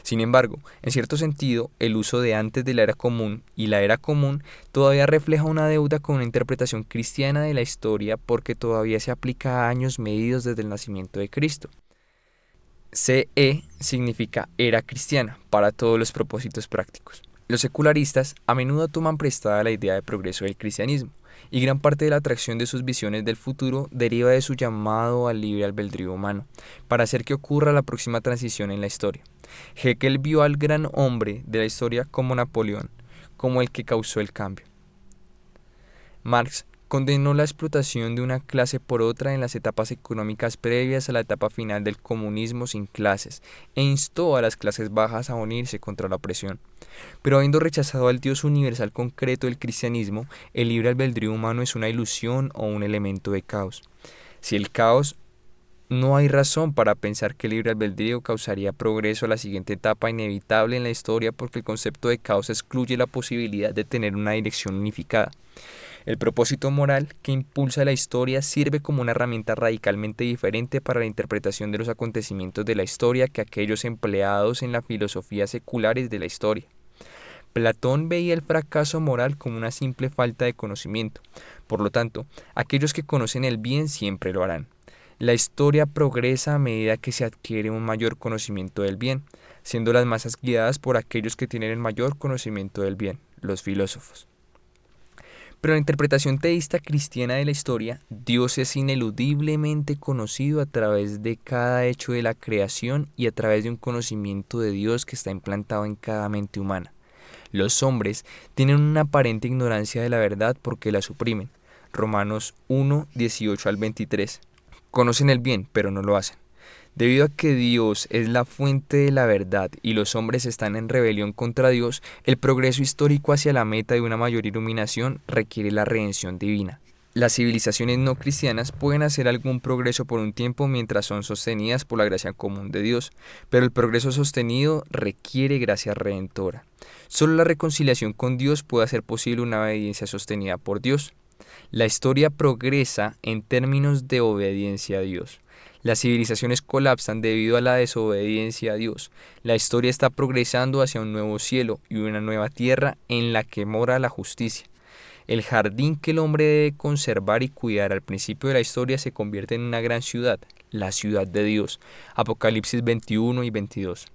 Sin embargo, en cierto sentido, el uso de antes de la era común y la era común todavía refleja una deuda con una interpretación cristiana de la historia porque todavía se aplica a años medidos desde el nacimiento de Cristo. CE significa era cristiana para todos los propósitos prácticos. Los secularistas a menudo toman prestada la idea de progreso del cristianismo, y gran parte de la atracción de sus visiones del futuro deriva de su llamado al libre albedrío humano, para hacer que ocurra la próxima transición en la historia. Haeckel vio al gran hombre de la historia como Napoleón, como el que causó el cambio. Marx condenó la explotación de una clase por otra en las etapas económicas previas a la etapa final del comunismo sin clases, e instó a las clases bajas a unirse contra la opresión. Pero habiendo rechazado al Dios universal concreto del cristianismo, el libre albedrío humano es una ilusión o un elemento de caos. Si el caos, no hay razón para pensar que el libre albedrío causaría progreso a la siguiente etapa inevitable en la historia, porque el concepto de caos excluye la posibilidad de tener una dirección unificada. El propósito moral que impulsa la historia sirve como una herramienta radicalmente diferente para la interpretación de los acontecimientos de la historia que aquellos empleados en las filosofías seculares de la historia. Platón veía el fracaso moral como una simple falta de conocimiento. Por lo tanto, aquellos que conocen el bien siempre lo harán. La historia progresa a medida que se adquiere un mayor conocimiento del bien, siendo las masas guiadas por aquellos que tienen el mayor conocimiento del bien, los filósofos. Pero en la interpretación teísta cristiana de la historia, Dios es ineludiblemente conocido a través de cada hecho de la creación y a través de un conocimiento de Dios que está implantado en cada mente humana. Los hombres tienen una aparente ignorancia de la verdad porque la suprimen. Romanos 1, 18 al 23. Conocen el bien, pero no lo hacen. Debido a que Dios es la fuente de la verdad y los hombres están en rebelión contra Dios, el progreso histórico hacia la meta de una mayor iluminación requiere la redención divina. Las civilizaciones no cristianas pueden hacer algún progreso por un tiempo mientras son sostenidas por la gracia común de Dios, pero el progreso sostenido requiere gracia redentora. Solo la reconciliación con Dios puede hacer posible una obediencia sostenida por Dios. La historia progresa en términos de obediencia a Dios. Las civilizaciones colapsan debido a la desobediencia a Dios. La historia está progresando hacia un nuevo cielo y una nueva tierra en la que mora la justicia. El jardín que el hombre debe conservar y cuidar al principio de la historia se convierte en una gran ciudad, la ciudad de Dios. Apocalipsis 21 y 22.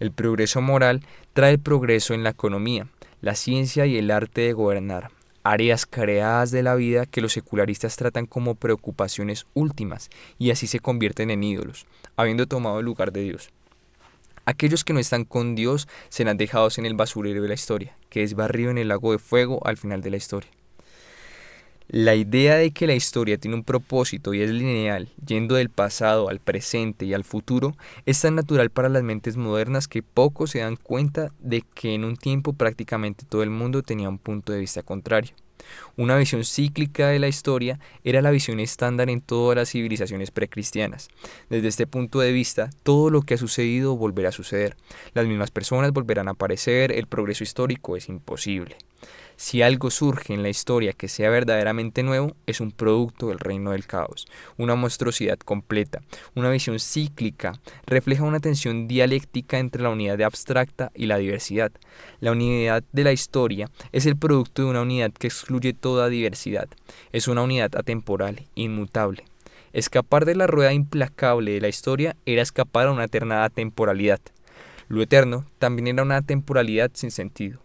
El progreso moral trae el progreso en la economía, la ciencia y el arte de gobernar. Áreas creadas de la vida que los secularistas tratan como preocupaciones últimas y así se convierten en ídolos, habiendo tomado el lugar de Dios. Aquellos que no están con Dios serán dejados en el basurero de la historia, que es barrido en el lago de fuego al final de la historia. La idea de que la historia tiene un propósito y es lineal, yendo del pasado al presente y al futuro, es tan natural para las mentes modernas que pocos se dan cuenta de que en un tiempo prácticamente todo el mundo tenía un punto de vista contrario. Una visión cíclica de la historia era la visión estándar en todas las civilizaciones precristianas. Desde este punto de vista, todo lo que ha sucedido volverá a suceder. Las mismas personas volverán a aparecer, el progreso histórico es imposible. Si algo surge en la historia que sea verdaderamente nuevo, es un producto del reino del caos, una monstruosidad completa, una visión cíclica, refleja una tensión dialéctica entre la unidad abstracta y la diversidad. La unidad de la historia es el producto de una unidad que excluye toda diversidad, es una unidad atemporal, inmutable. Escapar de la rueda implacable de la historia era escapar a una eterna atemporalidad. Lo eterno también era una temporalidad sin sentido.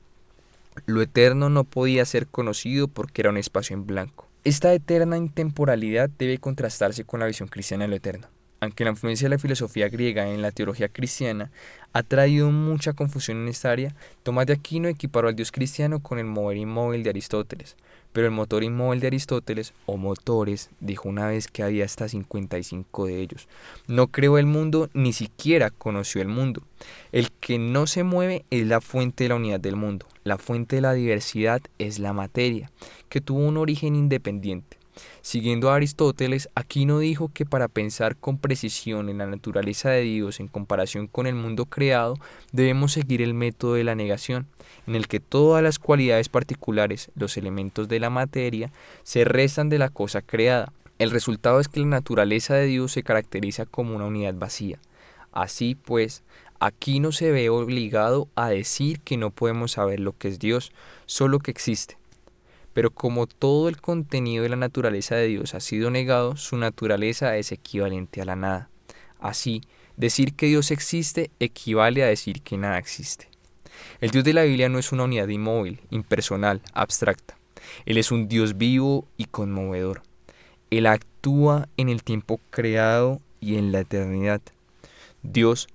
Lo eterno no podía ser conocido porque era un espacio en blanco. Esta eterna intemporalidad debe contrastarse con la visión cristiana de lo eterno. Aunque la influencia de la filosofía griega en la teología cristiana ha traído mucha confusión en esta área, Tomás de Aquino equiparó al Dios cristiano con el mover inmóvil de Aristóteles. Pero el motor inmóvil de Aristóteles, o motores, dijo una vez que había hasta 55 de ellos. No creó el mundo, ni siquiera conoció el mundo. El que no se mueve es la fuente de la unidad del mundo. La fuente de la diversidad es la materia, que tuvo un origen independiente. Siguiendo a Aristóteles, Aquino dijo que para pensar con precisión en la naturaleza de Dios en comparación con el mundo creado, debemos seguir el método de la negación, en el que todas las cualidades particulares, los elementos de la materia, se restan de la cosa creada. El resultado es que la naturaleza de Dios se caracteriza como una unidad vacía. Así pues, Aquino se ve obligado a decir que no podemos saber lo que es Dios, solo que existe. Pero como todo el contenido de la naturaleza de Dios ha sido negado, su naturaleza es equivalente a la nada. Así, decir que Dios existe equivale a decir que nada existe. El Dios de la Biblia no es una unidad inmóvil, impersonal, abstracta. Él es un Dios vivo y conmovedor. Él actúa en el tiempo creado y en la eternidad. Dios,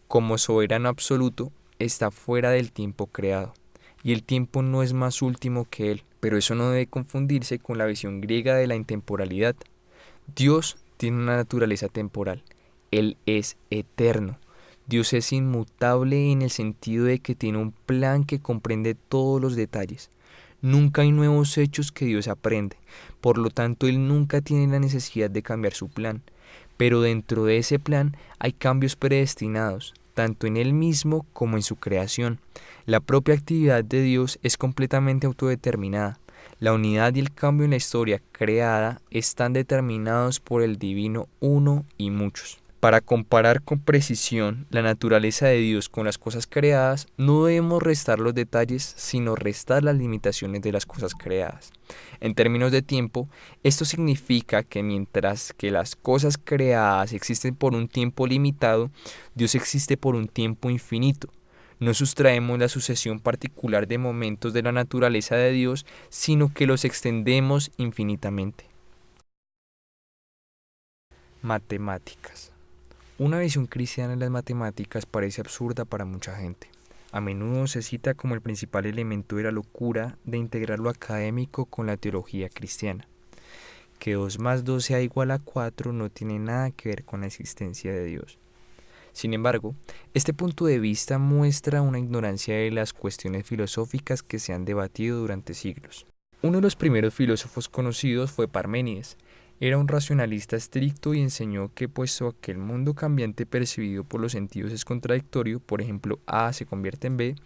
como soberano absoluto, está fuera del tiempo creado, y el tiempo no es más último que Él, pero eso no debe confundirse con la visión griega de la intemporalidad. Dios tiene una naturaleza temporal. Él es eterno. Dios es inmutable en el sentido de que tiene un plan que comprende todos los detalles. Nunca hay nuevos hechos que Dios aprende, por lo tanto Él nunca tiene la necesidad de cambiar su plan. Pero dentro de ese plan hay cambios predestinados, tanto en Él mismo como en su creación. La propia actividad de Dios es completamente autodeterminada. La unidad y el cambio en la historia creada están determinados por el divino uno y muchos. Para comparar con precisión la naturaleza de Dios con las cosas creadas, no debemos restar los detalles, sino restar las limitaciones de las cosas creadas. En términos de tiempo, esto significa que mientras que las cosas creadas existen por un tiempo limitado, Dios existe por un tiempo infinito. No sustraemos la sucesión particular de momentos de la naturaleza de Dios, sino que los extendemos infinitamente. Matemáticas. Una visión cristiana de las matemáticas parece absurda para mucha gente. A menudo se cita como el principal elemento de la locura de integrar lo académico con la teología cristiana. Que 2 más 2 sea igual a 4 no tiene nada que ver con la existencia de Dios. Sin embargo, este punto de vista muestra una ignorancia de las cuestiones filosóficas que se han debatido durante siglos. Uno de los primeros filósofos conocidos fue Parménides. Era un racionalista estricto y enseñó que puesto que el mundo cambiante percibido por los sentidos es contradictorio, por ejemplo A se convierte en B,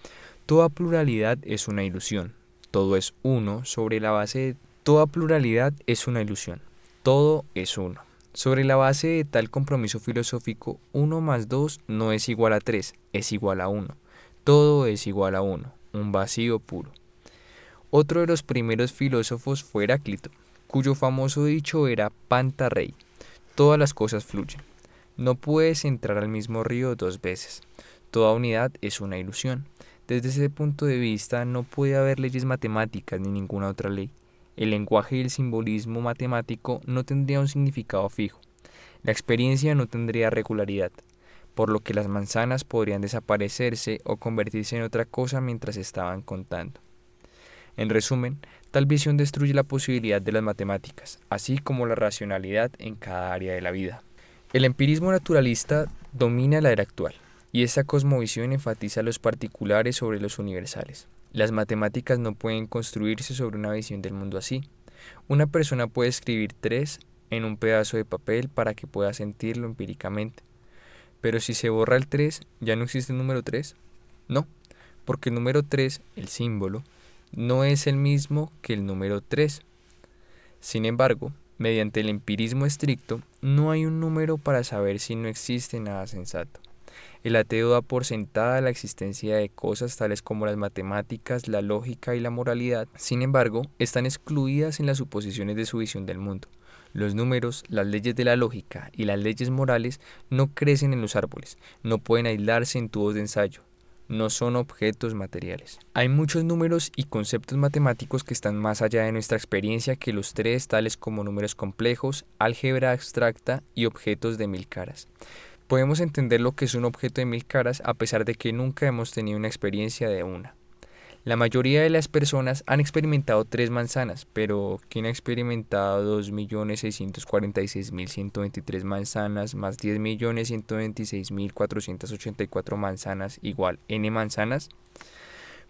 toda pluralidad es una ilusión. Todo es uno sobre la base de toda pluralidad es una ilusión. Todo es uno. Sobre la base de tal compromiso filosófico, 1 más 2 no es igual a 3, es igual a 1. Todo es igual a 1, un vacío puro. Otro de los primeros filósofos fue Heráclito, cuyo famoso dicho era Panta rei, todas las cosas fluyen. No puedes entrar al mismo río 2 veces. Toda unidad es una ilusión. Desde ese punto de vista no puede haber leyes matemáticas ni ninguna otra ley. El lenguaje y el simbolismo matemático no tendrían un significado fijo. La experiencia no tendría regularidad, por lo que las manzanas podrían desaparecerse o convertirse en otra cosa mientras estaban contando. En resumen, tal visión destruye la posibilidad de las matemáticas, así como la racionalidad en cada área de la vida. El empirismo naturalista domina la era actual, y esta cosmovisión enfatiza los particulares sobre los universales. Las matemáticas no pueden construirse sobre una visión del mundo así. Una persona puede escribir 3 en un pedazo de papel para que pueda sentirlo empíricamente. Pero si se borra el 3, ¿ya no existe el número 3? No, porque el número 3, el símbolo, no es el mismo que el número 3. Sin embargo, mediante el empirismo estricto, no hay un número para saber si no existe nada sensato. El ateo da por sentada la existencia de cosas tales como las matemáticas, la lógica y la moralidad. Sin embargo, están excluidas en las suposiciones de su visión del mundo. Los números, las leyes de la lógica y las leyes morales no crecen en los árboles, no pueden aislarse en tubos de ensayo. No son objetos materiales. Hay muchos números y conceptos matemáticos que están más allá de nuestra experiencia que los 3, tales como números complejos, álgebra abstracta y objetos de 1000 caras. Podemos entender lo que es un objeto de 1000 caras a pesar de que nunca hemos tenido una experiencia de una. La mayoría de las personas han experimentado 3 manzanas, pero ¿quién ha experimentado 2.646.123 manzanas más 10.126.484 manzanas igual n manzanas?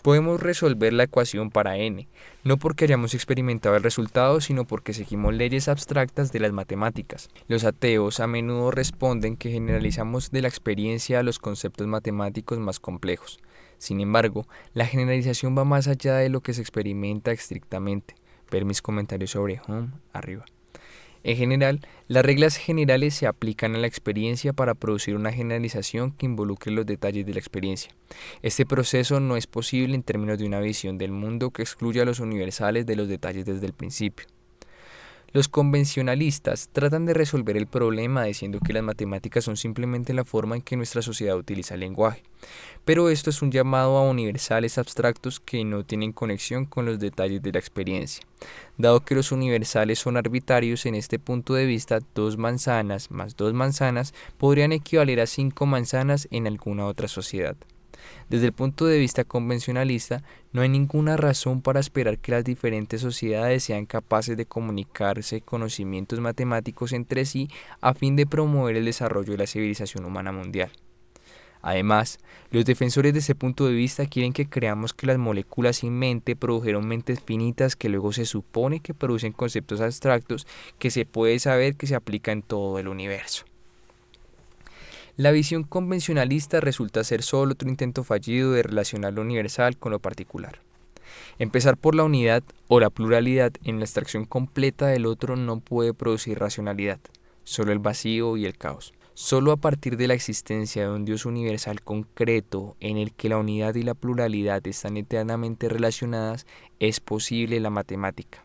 Podemos resolver la ecuación para n, no porque hayamos experimentado el resultado, sino porque seguimos leyes abstractas de las matemáticas. Los ateos a menudo responden que generalizamos de la experiencia a los conceptos matemáticos más complejos. Sin embargo, la generalización va más allá de lo que se experimenta estrictamente. Ver mis comentarios sobre Home arriba. En general, las reglas generales se aplican a la experiencia para producir una generalización que involucre los detalles de la experiencia. Este proceso no es posible en términos de una visión del mundo que excluya a los universales de los detalles desde el principio. Los convencionalistas tratan de resolver el problema diciendo que las matemáticas son simplemente la forma en que nuestra sociedad utiliza el lenguaje, pero esto es un llamado a universales abstractos que no tienen conexión con los detalles de la experiencia. Dado que los universales son arbitrarios, en este punto de vista, 2 manzanas más 2 manzanas podrían equivaler a 5 manzanas en alguna otra sociedad. Desde el punto de vista convencionalista, no hay ninguna razón para esperar que las diferentes sociedades sean capaces de comunicarse conocimientos matemáticos entre sí a fin de promover el desarrollo de la civilización humana mundial. Además, los defensores de ese punto de vista quieren que creamos que las moléculas sin mente produjeron mentes finitas que luego se supone que producen conceptos abstractos que se puede saber que se aplican en todo el universo. La visión convencionalista resulta ser solo otro intento fallido de relacionar lo universal con lo particular. Empezar por la unidad o la pluralidad en la abstracción completa del otro no puede producir racionalidad, solo el vacío y el caos. Solo a partir de la existencia de un Dios universal concreto en el que la unidad y la pluralidad están eternamente relacionadas es posible la matemática.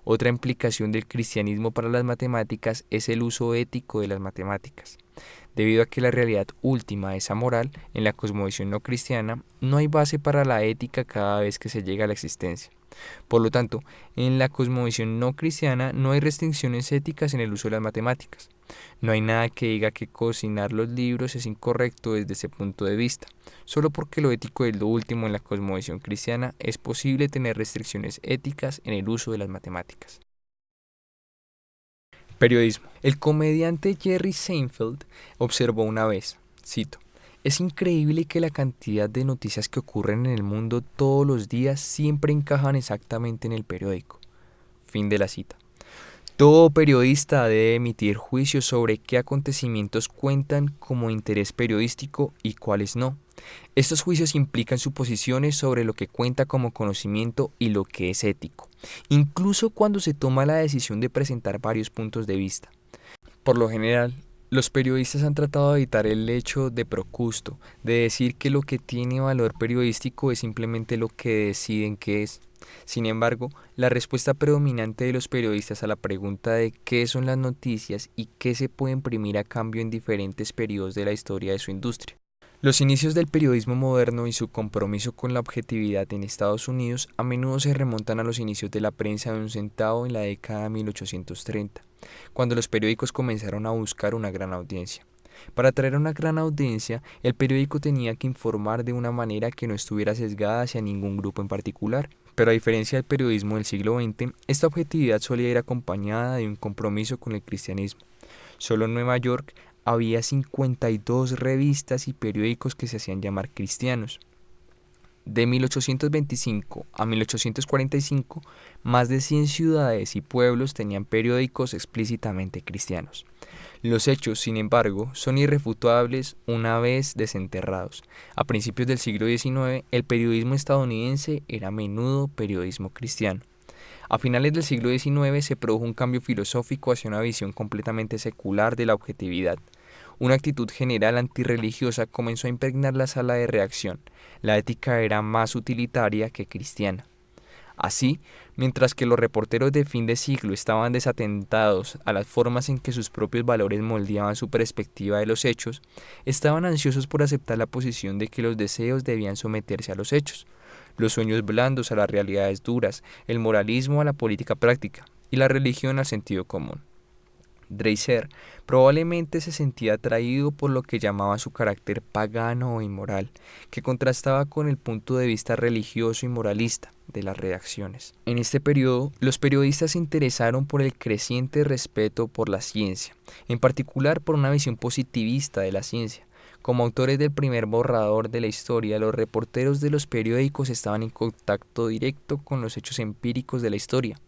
Otra implicación del cristianismo para las matemáticas es el uso ético de las matemáticas. Debido a que la realidad última es amoral, en la cosmovisión no cristiana no hay base para la ética cada vez que se llega a la existencia. Por lo tanto, en la cosmovisión no cristiana no hay restricciones éticas en el uso de las matemáticas. No hay nada que diga que cocinar los libros es incorrecto desde ese punto de vista. Solo porque lo ético es lo último en la cosmovisión cristiana, es posible tener restricciones éticas en el uso de las matemáticas. Periodismo. El comediante Jerry Seinfeld observó una vez, cito, "Es increíble que la cantidad de noticias que ocurren en el mundo todos los días siempre encajan exactamente en el periódico". Fin de la cita. Todo periodista debe emitir juicios sobre qué acontecimientos cuentan como interés periodístico y cuáles no. Estos juicios implican suposiciones sobre lo que cuenta como conocimiento y lo que es ético, incluso cuando se toma la decisión de presentar varios puntos de vista. Por lo general, los periodistas han tratado de evitar el hecho de Procusto, de decir que lo que tiene valor periodístico es simplemente lo que deciden que es. Sin embargo, la respuesta predominante de los periodistas a la pregunta de qué son las noticias y qué se puede imprimir a cambio en diferentes periodos de la historia de su industria. Los inicios del periodismo moderno y su compromiso con la objetividad en Estados Unidos a menudo se remontan a los inicios de la prensa de un centavo en la década de 1830, cuando los periódicos comenzaron a buscar una gran audiencia. Para atraer una gran audiencia, el periódico tenía que informar de una manera que no estuviera sesgada hacia ningún grupo en particular. Pero a diferencia del periodismo del siglo XX, esta objetividad solía ir acompañada de un compromiso con el cristianismo. Solo en Nueva York había 52 revistas y periódicos que se hacían llamar cristianos. De 1825 a 1845, más de 100 ciudades y pueblos tenían periódicos explícitamente cristianos. Los hechos, sin embargo, son irrefutables una vez desenterrados. A principios del siglo XIX, el periodismo estadounidense era a menudo periodismo cristiano. A finales del siglo XIX se produjo un cambio filosófico hacia una visión completamente secular de la objetividad. Una actitud general antirreligiosa comenzó a impregnar la sala de redacción. La ética era más utilitaria que cristiana. Así, mientras que los reporteros de fin de siglo estaban desatentados a las formas en que sus propios valores moldeaban su perspectiva de los hechos, estaban ansiosos por aceptar la posición de que los deseos debían someterse a los hechos, los sueños blandos a las realidades duras, el moralismo a la política práctica y la religión al sentido común. Dreiser probablemente se sentía atraído por lo que llamaba su carácter pagano o inmoral, que contrastaba con el punto de vista religioso y moralista de las redacciones. En este periodo, los periodistas se interesaron por el creciente respeto por la ciencia, en particular por una visión positivista de la ciencia. Como autores del primer borrador de la historia, los reporteros de los periódicos estaban en contacto directo con los hechos empíricos de la historia.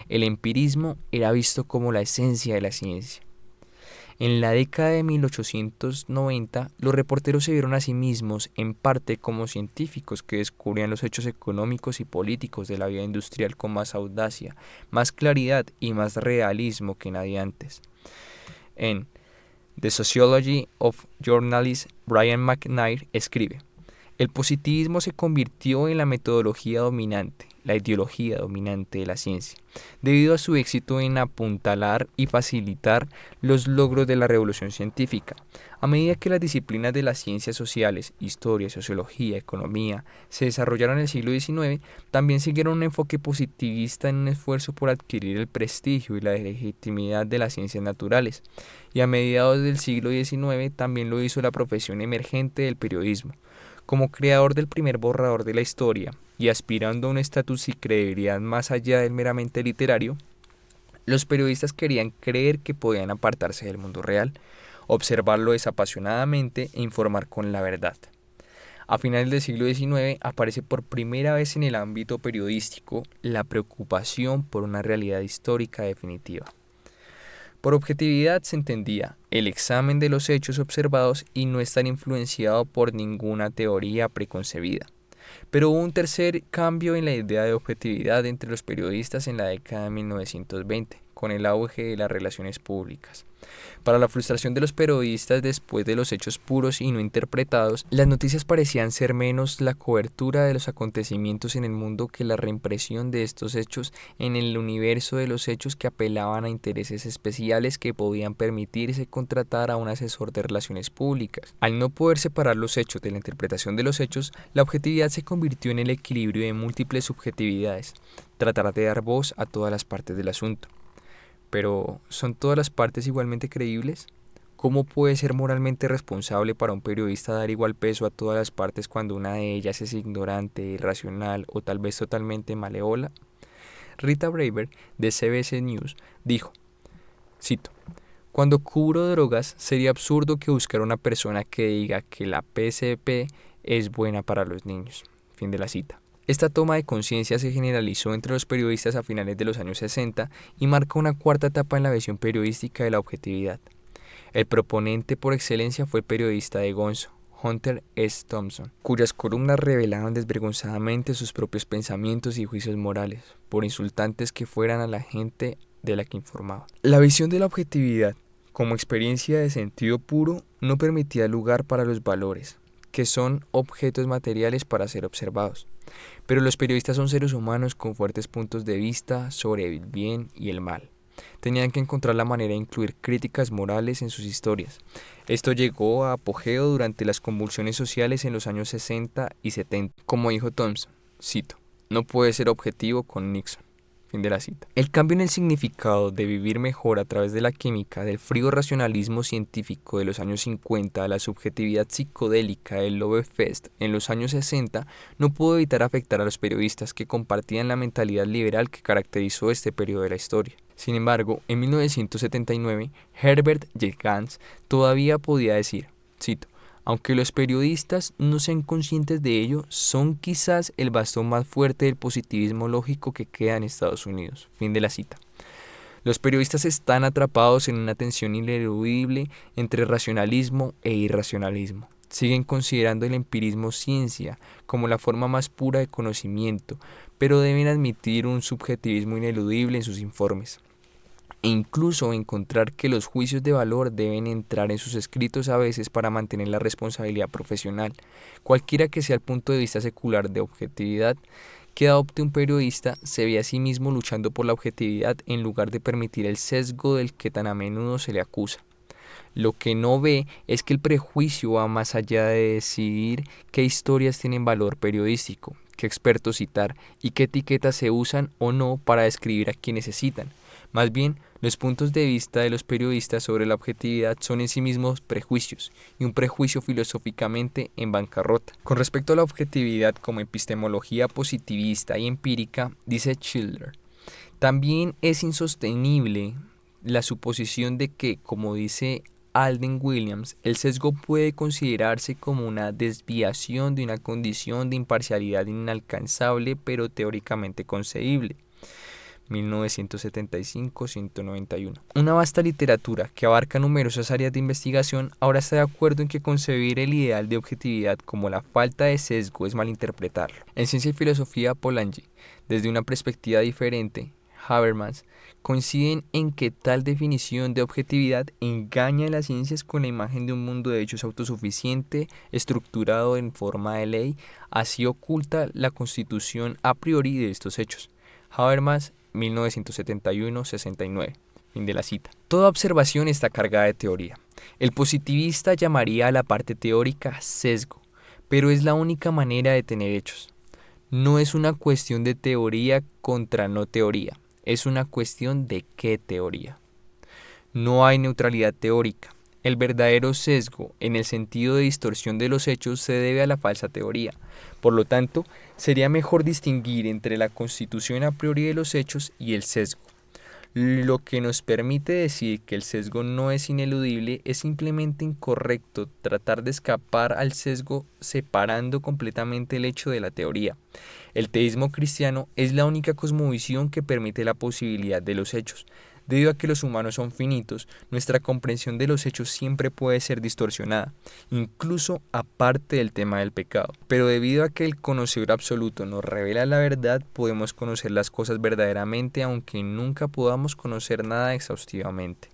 El empirismo era visto como la esencia de la ciencia. En la década de 1890, los reporteros se vieron a sí mismos en parte como científicos que descubrían los hechos económicos y políticos de la vida industrial con más audacia, más claridad y más realismo que nadie antes. En The Sociology of Journalism, Brian McNair escribe: "El positivismo se convirtió en la metodología dominante. la ideología dominante de la ciencia, debido a su éxito en apuntalar y facilitar los logros de la revolución científica. A medida que las disciplinas de las ciencias sociales, historia, sociología, economía, se desarrollaron en el siglo XIX, también siguieron un enfoque positivista en un esfuerzo por adquirir el prestigio y la legitimidad de las ciencias naturales. Y a mediados del siglo XIX también lo hizo la profesión emergente del periodismo. Como creador del primer borrador de la historia y aspirando a un estatus y credibilidad más allá del meramente literario, los periodistas querían creer que podían apartarse del mundo real, observarlo desapasionadamente e informar con la verdad. A finales del siglo XIX aparece por primera vez en el ámbito periodístico la preocupación por una realidad histórica definitiva. Por objetividad se entendía el examen de los hechos observados y no estar influenciado por ninguna teoría preconcebida. Pero hubo un tercer cambio en la idea de objetividad entre los periodistas en la década de 1920, con el auge de las relaciones públicas. Para la frustración de los periodistas después de los hechos puros y no interpretados, las noticias parecían ser menos la cobertura de los acontecimientos en el mundo que la reimpresión de estos hechos en el universo de los hechos que apelaban a intereses especiales que podían permitirse contratar a un asesor de relaciones públicas. Al no poder separar los hechos de la interpretación de los hechos, la objetividad se convirtió en el equilibrio de múltiples subjetividades, tratar de dar voz a todas las partes del asunto. Pero, ¿son todas las partes igualmente creíbles? ¿Cómo puede ser moralmente responsable para un periodista dar igual peso a todas las partes cuando una de ellas es ignorante, irracional o tal vez totalmente malévola? Rita Braver, de CBS News, dijo, cito, «Cuando cubro drogas, sería absurdo que buscara una persona que diga que la PCP es buena para los niños». Fin de la cita. Esta toma de conciencia se generalizó entre los periodistas a finales de los años 60 y marca una cuarta etapa en la visión periodística de la objetividad. El proponente por excelencia fue el periodista de Gonzo, Hunter S. Thompson, cuyas columnas revelaban desvergonzadamente sus propios pensamientos y juicios morales, por insultantes que fueran a la gente de la que informaba. La visión de la objetividad, como experiencia de sentido puro, no permitía lugar para los valores, que son objetos materiales para ser observados. Pero los periodistas son seres humanos con fuertes puntos de vista sobre el bien y el mal. Tenían que encontrar la manera de incluir críticas morales en sus historias. Esto llegó a apogeo durante las convulsiones sociales en los años 60 y 70. Como dijo Thompson, cito, «No puede ser objetivo con Nixon». Fin de la cita. El cambio en el significado de vivir mejor a través de la química, del frío racionalismo científico de los años 50 a la subjetividad psicodélica del Lovefest en los años 60 no pudo evitar afectar a los periodistas que compartían la mentalidad liberal que caracterizó este periodo de la historia. Sin embargo, en 1979, Herbert J. Gans todavía podía decir, cito, «Aunque los periodistas no sean conscientes de ello, son quizás el bastón más fuerte del positivismo lógico que queda en Estados Unidos». Fin de la cita. Los periodistas están atrapados en una tensión ineludible entre racionalismo e irracionalismo. Siguen considerando el empirismo ciencia como la forma más pura de conocimiento, pero deben admitir un subjetivismo ineludible en sus informes. E incluso encontrar que los juicios de valor deben entrar en sus escritos a veces para mantener la responsabilidad profesional. Cualquiera que sea el punto de vista secular de objetividad que adopte un periodista, se ve a sí mismo luchando por la objetividad en lugar de permitir el sesgo del que tan a menudo se le acusa. Lo que no ve es que el prejuicio va más allá de decidir qué historias tienen valor periodístico, qué expertos citar y qué etiquetas se usan o no para describir a quienes se citan. Más bien, los puntos de vista de los periodistas sobre la objetividad son en sí mismos prejuicios, y un prejuicio filosóficamente en bancarrota. Con respecto a la objetividad como epistemología positivista y empírica, dice Schiller, también es insostenible la suposición de que, como dice Alden Williams, el sesgo puede considerarse como una desviación de una condición de imparcialidad inalcanzable pero teóricamente concebible. 1975-191. Una vasta literatura que abarca numerosas áreas de investigación ahora está de acuerdo en que concebir el ideal de objetividad como la falta de sesgo es malinterpretarlo. En Ciencia y Filosofía, Polanyi, desde una perspectiva diferente, Habermas coinciden en que tal definición de objetividad engaña a las ciencias con la imagen de un mundo de hechos autosuficiente, estructurado en forma de ley, así oculta la constitución a priori de estos hechos. Habermas, 1971-69. Fin de la cita. Toda observación está cargada de teoría. El positivista llamaría a la parte teórica sesgo, pero es la única manera de tener hechos. No es una cuestión de teoría contra no teoría, es una cuestión de qué teoría. No hay neutralidad teórica. El verdadero sesgo, en el sentido de distorsión de los hechos, se debe a la falsa teoría. Por lo tanto, sería mejor distinguir entre la constitución a priori de los hechos y el sesgo. Lo que nos permite decir que el sesgo no es ineludible es simplemente incorrecto tratar de escapar al sesgo separando completamente el hecho de la teoría. El teísmo cristiano es la única cosmovisión que permite la posibilidad de los hechos. Debido a que los humanos son finitos, nuestra comprensión de los hechos siempre puede ser distorsionada, incluso aparte del tema del pecado. Pero debido a que el conocedor absoluto nos revela la verdad, podemos conocer las cosas verdaderamente, aunque nunca podamos conocer nada exhaustivamente.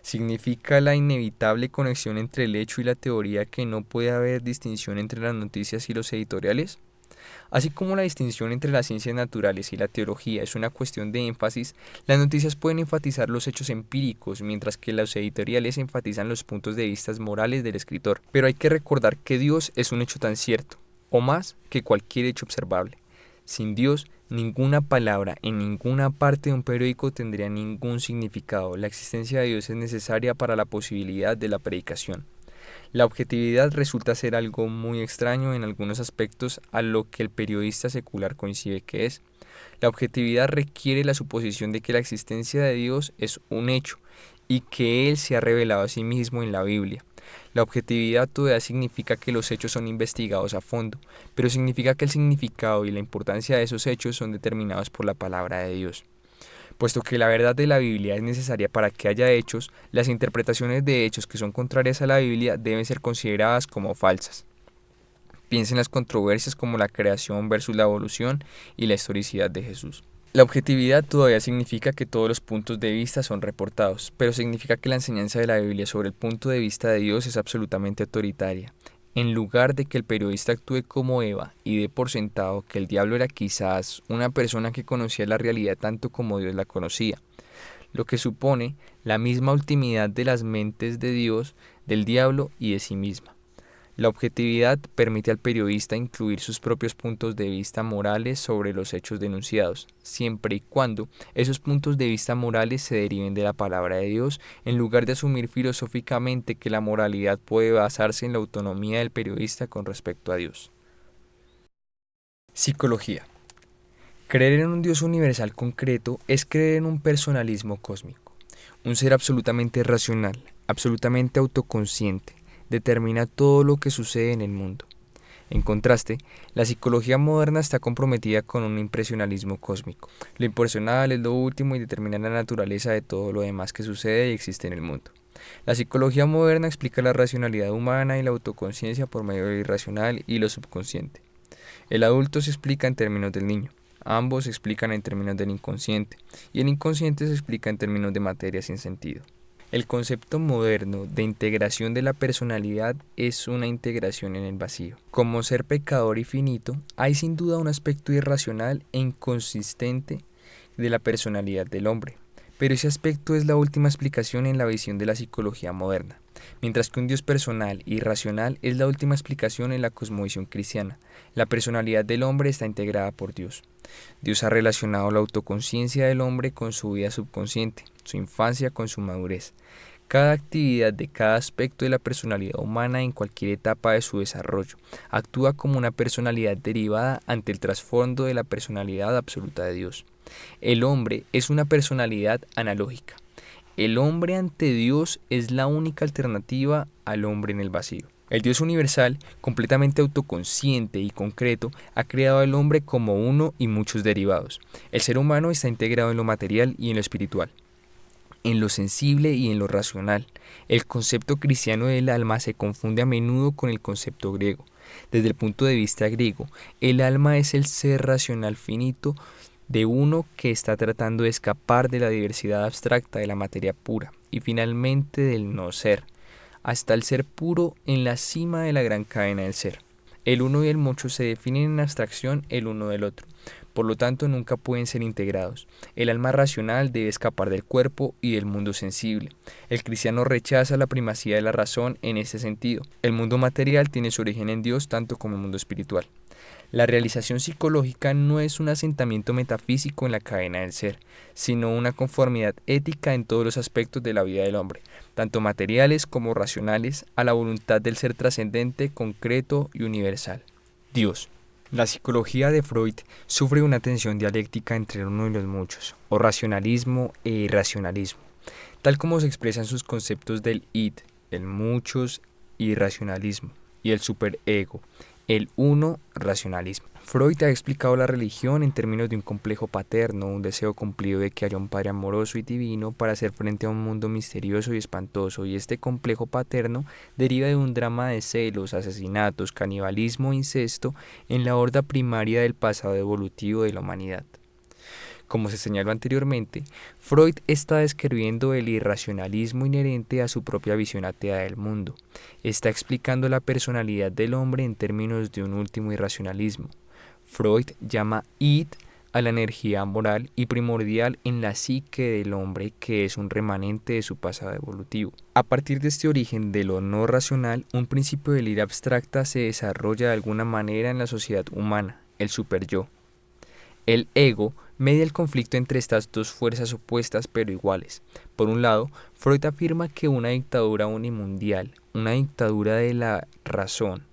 ¿Significa la inevitable conexión entre el hecho y la teoría que no puede haber distinción entre las noticias y los editoriales? Así como la distinción entre las ciencias naturales y la teología es una cuestión de énfasis, las noticias pueden enfatizar los hechos empíricos, mientras que los editoriales enfatizan los puntos de vista morales del escritor. Pero hay que recordar que Dios es un hecho tan cierto, o más, que cualquier hecho observable. Sin Dios, ninguna palabra en ninguna parte de un periódico tendría ningún significado. La existencia de Dios es necesaria para la posibilidad de la predicación. La objetividad resulta ser algo muy extraño en algunos aspectos a lo que el periodista secular coincide que es. La objetividad requiere la suposición de que la existencia de Dios es un hecho y que Él se ha revelado a sí mismo en la Biblia. La objetividad todavía significa que los hechos son investigados a fondo, pero significa que el significado y la importancia de esos hechos son determinados por la palabra de Dios. Puesto que la verdad de la Biblia es necesaria para que haya hechos, las interpretaciones de hechos que son contrarias a la Biblia deben ser consideradas como falsas. Piensa en las controversias como la creación versus la evolución y la historicidad de Jesús. La objetividad todavía significa que todos los puntos de vista son reportados, pero significa que la enseñanza de la Biblia sobre el punto de vista de Dios es absolutamente autoritaria. En lugar de que el periodista actúe como Eva y dé por sentado que el diablo era quizás una persona que conocía la realidad tanto como Dios la conocía, lo que supone la misma ultimidad de las mentes de Dios, del diablo y de sí misma. La objetividad permite al periodista incluir sus propios puntos de vista morales sobre los hechos denunciados, siempre y cuando esos puntos de vista morales se deriven de la palabra de Dios, en lugar de asumir filosóficamente que la moralidad puede basarse en la autonomía del periodista con respecto a Dios. Psicología. Creer en un Dios universal concreto es creer en un personalismo cósmico, un ser absolutamente racional, absolutamente autoconsciente. Determina todo lo que sucede en el mundo. En contraste, la psicología moderna está comprometida con un impresionalismo cósmico. Lo impersonal es lo último y determina la naturaleza de todo lo demás que sucede y existe en el mundo. La psicología moderna explica la racionalidad humana y la autoconciencia por medio de lo irracional y lo subconsciente. El adulto se explica en términos del niño. Ambos se explican en términos del inconsciente, y el inconsciente se explica en términos de materia sin sentido. El concepto moderno de integración de la personalidad es una integración en el vacío. Como ser pecador y finito, hay sin duda un aspecto irracional e inconsistente de la personalidad del hombre, pero ese aspecto es la última explicación en la visión de la psicología moderna, mientras que un Dios personal y racional es la última explicación en la cosmovisión cristiana. La personalidad del hombre está integrada por Dios. Dios ha relacionado la autoconciencia del hombre con su vida subconsciente, su infancia con su madurez. Cada actividad de cada aspecto de la personalidad humana en cualquier etapa de su desarrollo actúa como una personalidad derivada ante el trasfondo de la personalidad absoluta de Dios. El hombre es una personalidad analógica. El hombre ante Dios es la única alternativa al hombre en el vacío. El Dios universal, completamente autoconsciente y concreto, ha creado al hombre como uno y muchos derivados. El ser humano está integrado en lo material y en lo espiritual, en lo sensible y en lo racional. El concepto cristiano del alma se confunde a menudo con el concepto griego. Desde el punto de vista griego, el alma es el ser racional finito de uno que está tratando de escapar de la diversidad abstracta de la materia pura y finalmente del no ser, hasta el ser puro en la cima de la gran cadena del ser. El uno y el mucho se definen en abstracción el uno del otro, por lo tanto nunca pueden ser integrados. El alma racional debe escapar del cuerpo y del mundo sensible. El cristiano rechaza la primacía de la razón en este sentido. El mundo material tiene su origen en Dios tanto como el mundo espiritual. La realización psicológica no es un asentamiento metafísico en la cadena del ser, sino una conformidad ética en todos los aspectos de la vida del hombre, tanto materiales como racionales, a la voluntad del ser trascendente, concreto y universal, Dios. La psicología de Freud sufre una tensión dialéctica entre el uno y los muchos, o racionalismo e irracionalismo, tal como se expresan sus conceptos del id, el muchos, irracionalismo, y el superego, el uno, racionalismo. Freud ha explicado la religión en términos de un complejo paterno, un deseo cumplido de que haya un padre amoroso y divino para hacer frente a un mundo misterioso y espantoso, y este complejo paterno deriva de un drama de celos, asesinatos, canibalismo e incesto en la horda primaria del pasado evolutivo de la humanidad. Como se señaló anteriormente, Freud está describiendo el irracionalismo inherente a su propia visión atea del mundo. Está explicando la personalidad del hombre en términos de un último irracionalismo. Freud llama id a la energía moral y primordial en la psique del hombre, que es un remanente de su pasado evolutivo. A partir de este origen de lo no racional, un principio del id abstracta se desarrolla de alguna manera en la sociedad humana, el superyo. El ego media el conflicto entre estas dos fuerzas opuestas pero iguales. Por un lado, Freud afirma que una dictadura unimundial, una dictadura de la razón,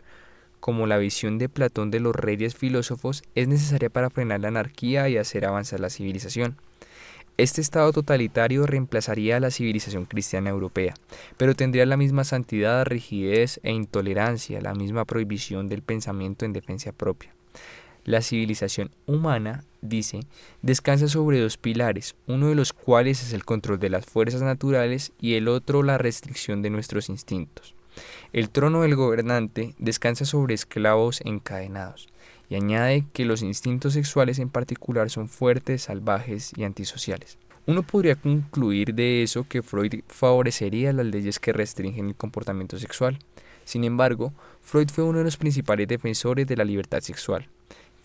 como la visión de Platón de los reyes filósofos, es necesaria para frenar la anarquía y hacer avanzar la civilización. Este estado totalitario reemplazaría a la civilización cristiana europea, pero tendría la misma santidad, rigidez e intolerancia, la misma prohibición del pensamiento en defensa propia. La civilización humana, dice, descansa sobre dos pilares, uno de los cuales es el control de las fuerzas naturales y el otro la restricción de nuestros instintos. El trono del gobernante descansa sobre esclavos encadenados, y añade que los instintos sexuales en particular son fuertes, salvajes y antisociales. Uno podría concluir de eso que Freud favorecería las leyes que restringen el comportamiento sexual. Sin embargo, Freud fue uno de los principales defensores de la libertad sexual,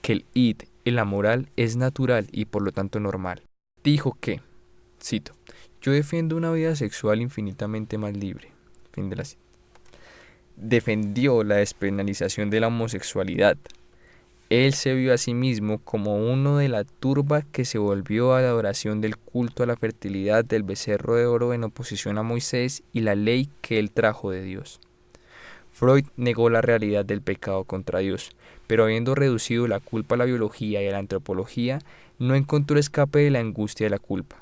que el id, la moral, es natural y por lo tanto normal. Dijo que, cito, yo defiendo una vida sexual infinitamente más libre. Fin de la cita. Defendió la despenalización de la homosexualidad. Él se vio a sí mismo como uno de la turba que se volvió a la adoración del culto a la fertilidad del becerro de oro en oposición a Moisés y la ley que él trajo de Dios. Freud negó la realidad del pecado contra Dios, pero habiendo reducido la culpa a la biología y a la antropología, no encontró escape de la angustia de la culpa.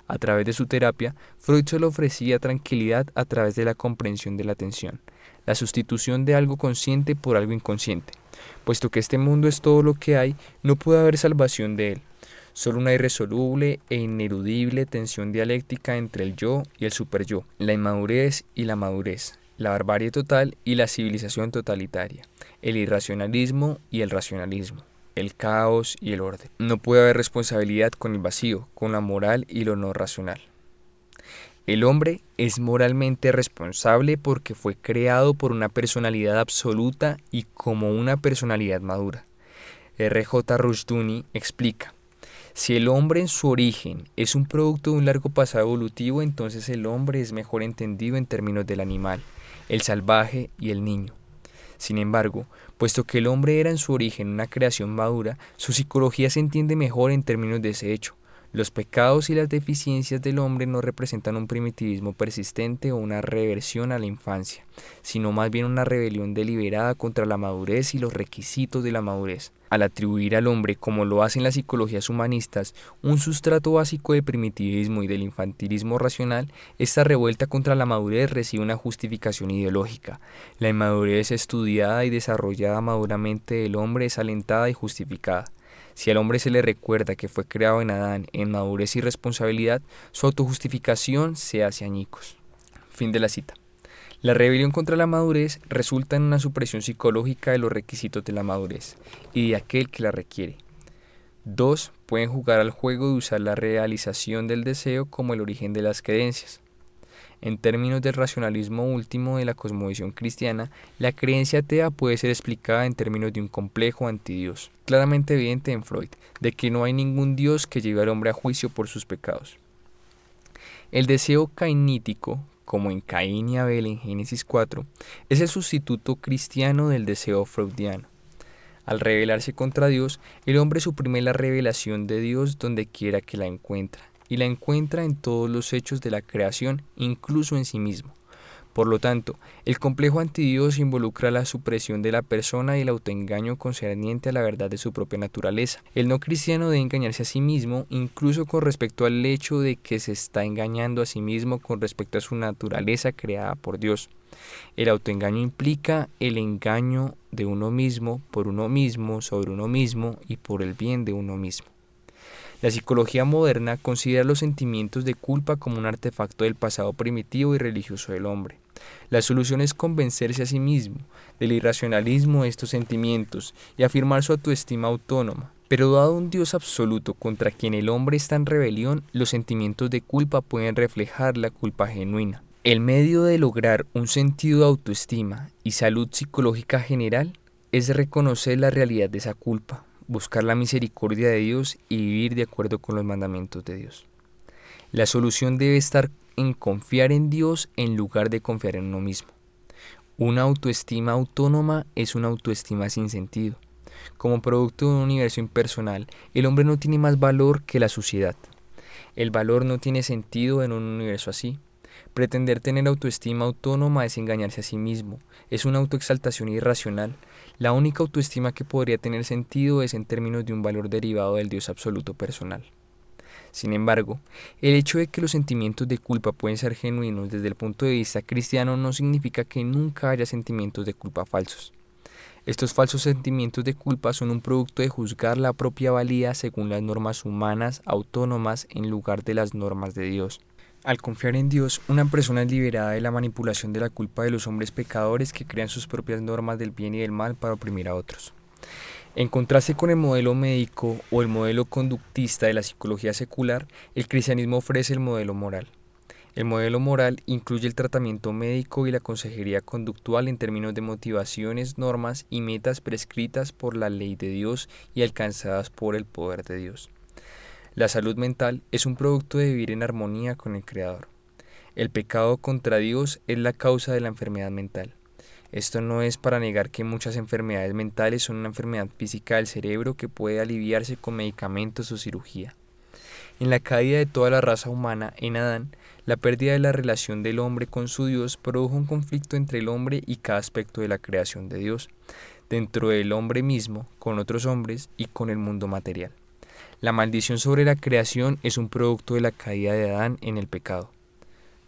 A través de su terapia, Freud solo ofrecía tranquilidad a través de la comprensión de la atención, la sustitución de algo consciente por algo inconsciente. Puesto que este mundo es todo lo que hay, no puede haber salvación de él. Solo una irresoluble e ineludible tensión dialéctica entre el yo y el superyo, la inmadurez y la madurez, la barbarie total y la civilización totalitaria, el irracionalismo y el racionalismo, el caos y el orden. No puede haber responsabilidad con el vacío, con la moral y lo no racional. El hombre es moralmente responsable porque fue creado por una personalidad absoluta y como una personalidad madura. R.J. Rushdoony explica: si el hombre en su origen es un producto de un largo pasado evolutivo, entonces el hombre es mejor entendido en términos del animal, el salvaje y el niño. Sin embargo, puesto que el hombre era en su origen una creación madura, su psicología se entiende mejor en términos de ese hecho. Los pecados y las deficiencias del hombre no representan un primitivismo persistente o una reversión a la infancia, sino más bien una rebelión deliberada contra la madurez y los requisitos de la madurez. Al atribuir al hombre, como lo hacen las psicologías humanistas, un sustrato básico de primitivismo y del infantilismo racional, esta revuelta contra la madurez recibe una justificación ideológica. La inmadurez estudiada y desarrollada maduramente del hombre es alentada y justificada. Si al hombre se le recuerda que fue creado en Adán en madurez y responsabilidad, su autojustificación se hace añicos. Fin de la cita. La rebelión contra la madurez resulta en una supresión psicológica de los requisitos de la madurez y de aquel que la requiere. 2. Pueden jugar al juego de usar la realización del deseo como el origen de las creencias. En términos del racionalismo último de la cosmovisión cristiana, la creencia atea puede ser explicada en términos de un complejo antidios, claramente evidente en Freud, de que no hay ningún Dios que lleve al hombre a juicio por sus pecados. El deseo cainítico, como en Caín y Abel en Génesis 4, es el sustituto cristiano del deseo freudiano. Al rebelarse contra Dios, el hombre suprime la revelación de Dios donde quiera que la encuentra, y la encuentra en todos los hechos de la creación, incluso en sí mismo. Por lo tanto, el complejo antidios involucra la supresión de la persona y el autoengaño concerniente a la verdad de su propia naturaleza. El no cristiano debe engañarse a sí mismo, incluso con respecto al hecho de que se está engañando a sí mismo con respecto a su naturaleza creada por Dios. El autoengaño implica el engaño de uno mismo, por uno mismo, sobre uno mismo y por el bien de uno mismo. La psicología moderna considera los sentimientos de culpa como un artefacto del pasado primitivo y religioso del hombre. La solución es convencerse a sí mismo del irracionalismo de estos sentimientos y afirmar su autoestima autónoma. Pero dado un Dios absoluto contra quien el hombre está en rebelión, los sentimientos de culpa pueden reflejar la culpa genuina. El medio de lograr un sentido de autoestima y salud psicológica general es reconocer la realidad de esa culpa, buscar la misericordia de Dios y vivir de acuerdo con los mandamientos de Dios. La solución debe estar en confiar en Dios en lugar de confiar en uno mismo. Una autoestima autónoma es una autoestima sin sentido. Como producto de un universo impersonal, el hombre no tiene más valor que la suciedad. El valor no tiene sentido en un universo así. Pretender tener autoestima autónoma es engañarse a sí mismo, es una autoexaltación irracional. La única autoestima que podría tener sentido es en términos de un valor derivado del Dios absoluto personal. Sin embargo, el hecho de que los sentimientos de culpa pueden ser genuinos desde el punto de vista cristiano no significa que nunca haya sentimientos de culpa falsos. Estos falsos sentimientos de culpa son un producto de juzgar la propia valía según las normas humanas autónomas en lugar de las normas de Dios. Al confiar en Dios, una persona es liberada de la manipulación de la culpa de los hombres pecadores que crean sus propias normas del bien y del mal para oprimir a otros. En contraste con el modelo médico o el modelo conductista de la psicología secular, el cristianismo ofrece el modelo moral. El modelo moral incluye el tratamiento médico y la consejería conductual en términos de motivaciones, normas y metas prescritas por la ley de Dios y alcanzadas por el poder de Dios. La salud mental es un producto de vivir en armonía con el Creador. El pecado contra Dios es la causa de la enfermedad mental. Esto no es para negar que muchas enfermedades mentales son una enfermedad física del cerebro que puede aliviarse con medicamentos o cirugía. En la caída de toda la raza humana en Adán, la pérdida de la relación del hombre con su Dios produjo un conflicto entre el hombre y cada aspecto de la creación de Dios, dentro del hombre mismo, con otros hombres y con el mundo material. La maldición sobre la creación es un producto de la caída de Adán en el pecado.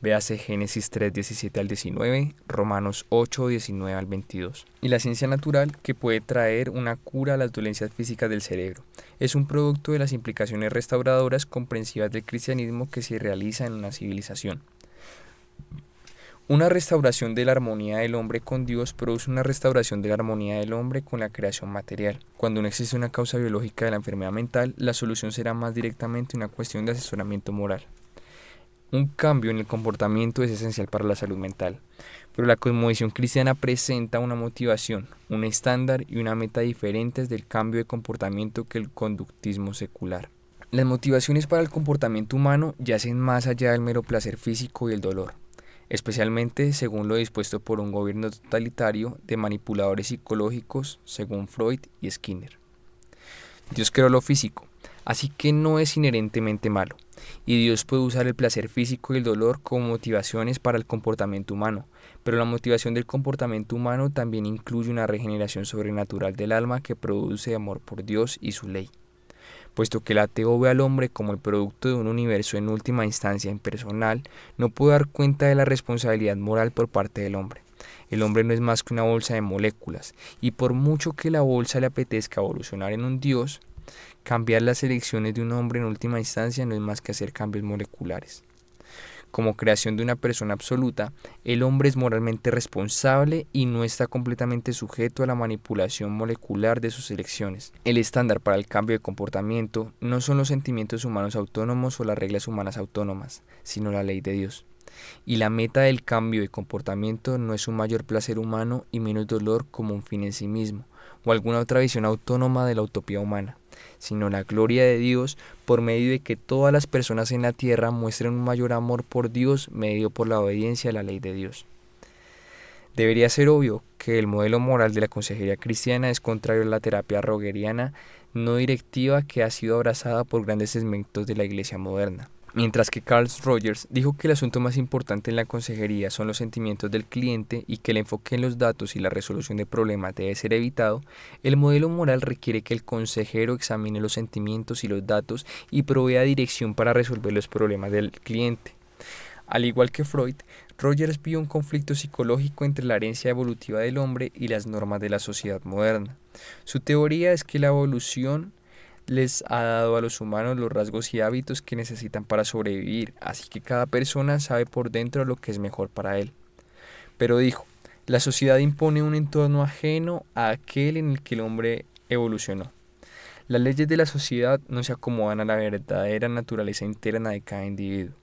Véase Génesis 3, 17 al 19, Romanos 8, 19 al 22. Y la ciencia natural, que puede traer una cura a las dolencias físicas del cerebro, es un producto de las implicaciones restauradoras comprensivas del cristianismo que se realiza en una civilización. Una restauración de la armonía del hombre con Dios produce una restauración de la armonía del hombre con la creación material. Cuando no existe una causa biológica de la enfermedad mental, la solución será más directamente una cuestión de asesoramiento moral. Un cambio en el comportamiento es esencial para la salud mental, pero la cosmovisión cristiana presenta una motivación, un estándar y una meta diferentes del cambio de comportamiento que el conductismo secular. Las motivaciones para el comportamiento humano yacen más allá del mero placer físico y el dolor, especialmente según lo dispuesto por un gobierno totalitario de manipuladores psicológicos, según Freud y Skinner. Dios creó lo físico, así que no es inherentemente malo, y Dios puede usar el placer físico y el dolor como motivaciones para el comportamiento humano, pero la motivación del comportamiento humano también incluye una regeneración sobrenatural del alma que produce amor por Dios y su ley. Puesto que el ateo ve al hombre como el producto de un universo en última instancia impersonal, no puede dar cuenta de la responsabilidad moral por parte del hombre. El hombre no es más que una bolsa de moléculas, y por mucho que la bolsa le apetezca evolucionar en un Dios, cambiar las elecciones de un hombre en última instancia no es más que hacer cambios moleculares. Como creación de una persona absoluta, el hombre es moralmente responsable y no está completamente sujeto a la manipulación molecular de sus elecciones. El estándar para el cambio de comportamiento no son los sentimientos humanos autónomos o las reglas humanas autónomas, sino la ley de Dios. Y la meta del cambio de comportamiento no es un mayor placer humano y menos dolor como un fin en sí mismo, o alguna otra visión autónoma de la utopía humana, sino la gloria de Dios por medio de que todas las personas en la tierra muestren un mayor amor por Dios medido por la obediencia a la ley de Dios. Debería ser obvio que el modelo moral de la consejería cristiana es contrario a la terapia rogeriana no directiva que ha sido abrazada por grandes segmentos de la iglesia moderna. Mientras que Carl Rogers dijo que el asunto más importante en la consejería son los sentimientos del cliente y que el enfoque en los datos y la resolución de problemas debe ser evitado, el modelo moral requiere que el consejero examine los sentimientos y los datos y provea dirección para resolver los problemas del cliente. Al igual que Freud, Rogers vio un conflicto psicológico entre la herencia evolutiva del hombre y las normas de la sociedad moderna. Su teoría es que la evolución les ha dado a los humanos los rasgos y hábitos que necesitan para sobrevivir, así que cada persona sabe por dentro lo que es mejor para él. Pero dijo, la sociedad impone un entorno ajeno a aquel en el que el hombre evolucionó. Las leyes de la sociedad no se acomodan a la verdadera naturaleza interna de cada individuo.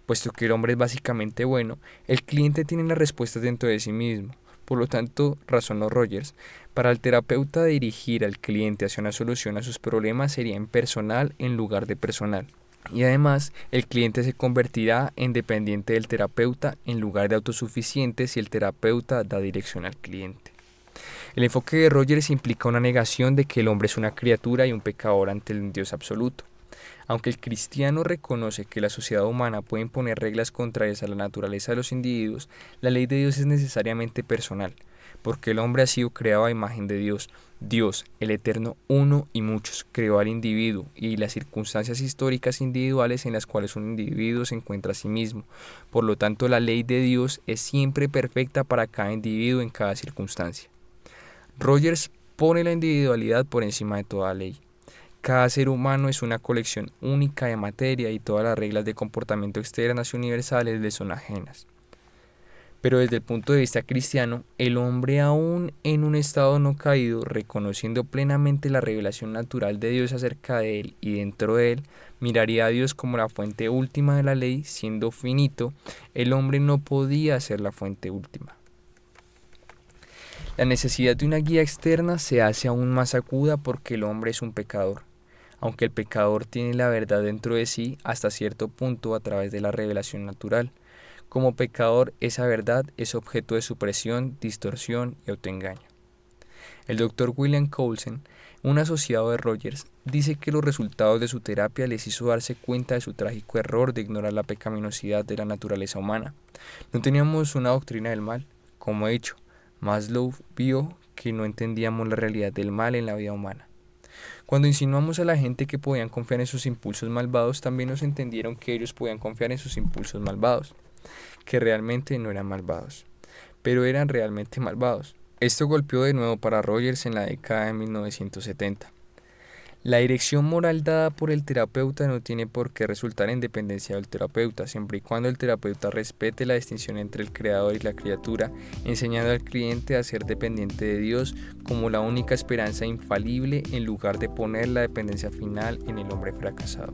Puesto que el hombre es básicamente bueno, el cliente tiene las respuestas dentro de sí mismo. Por lo tanto, razonó Rogers, para el terapeuta dirigir al cliente hacia una solución a sus problemas sería impersonal en lugar de personal. Y además, el cliente se convertirá en dependiente del terapeuta en lugar de autosuficiente si el terapeuta da dirección al cliente. El enfoque de Rogers implica una negación de que el hombre es una criatura y un pecador ante el Dios absoluto. Aunque el cristiano reconoce que la sociedad humana puede imponer reglas contrarias a la naturaleza de los individuos, la ley de Dios es necesariamente personal, porque el hombre ha sido creado a imagen de Dios. Dios, el eterno uno y muchos, creó al individuo y las circunstancias históricas individuales en las cuales un individuo se encuentra a sí mismo. Por lo tanto, la ley de Dios es siempre perfecta para cada individuo en cada circunstancia. Rogers pone la individualidad por encima de toda ley. Cada ser humano es una colección única de materia y todas las reglas de comportamiento externas y universales le son ajenas. Pero desde el punto de vista cristiano, el hombre aún en un estado no caído, reconociendo plenamente la revelación natural de Dios acerca de él y dentro de él, miraría a Dios como la fuente última de la ley, siendo finito, el hombre no podía ser la fuente última. La necesidad de una guía externa se hace aún más aguda porque el hombre es un pecador. Aunque el pecador tiene la verdad dentro de sí hasta cierto punto a través de la revelación natural. Como pecador, esa verdad es objeto de supresión, distorsión y autoengaño. El Dr. William Coulson, un asociado de Rogers, dice que los resultados de su terapia les hizo darse cuenta de su trágico error de ignorar la pecaminosidad de la naturaleza humana. No teníamos una doctrina del mal. Como he dicho, Maslow vio que no entendíamos la realidad del mal en la vida humana. Cuando insinuamos a la gente que podían confiar en sus impulsos malvados, también nos entendieron que ellos podían confiar en sus impulsos malvados, que realmente no eran malvados, pero eran realmente malvados. Esto golpeó de nuevo para Rogers en la década de 1970. La dirección moral dada por el terapeuta no tiene por qué resultar en dependencia del terapeuta, siempre y cuando el terapeuta respete la distinción entre el creador y la criatura, enseñando al cliente a ser dependiente de Dios como la única esperanza infalible en lugar de poner la dependencia final en el hombre fracasado.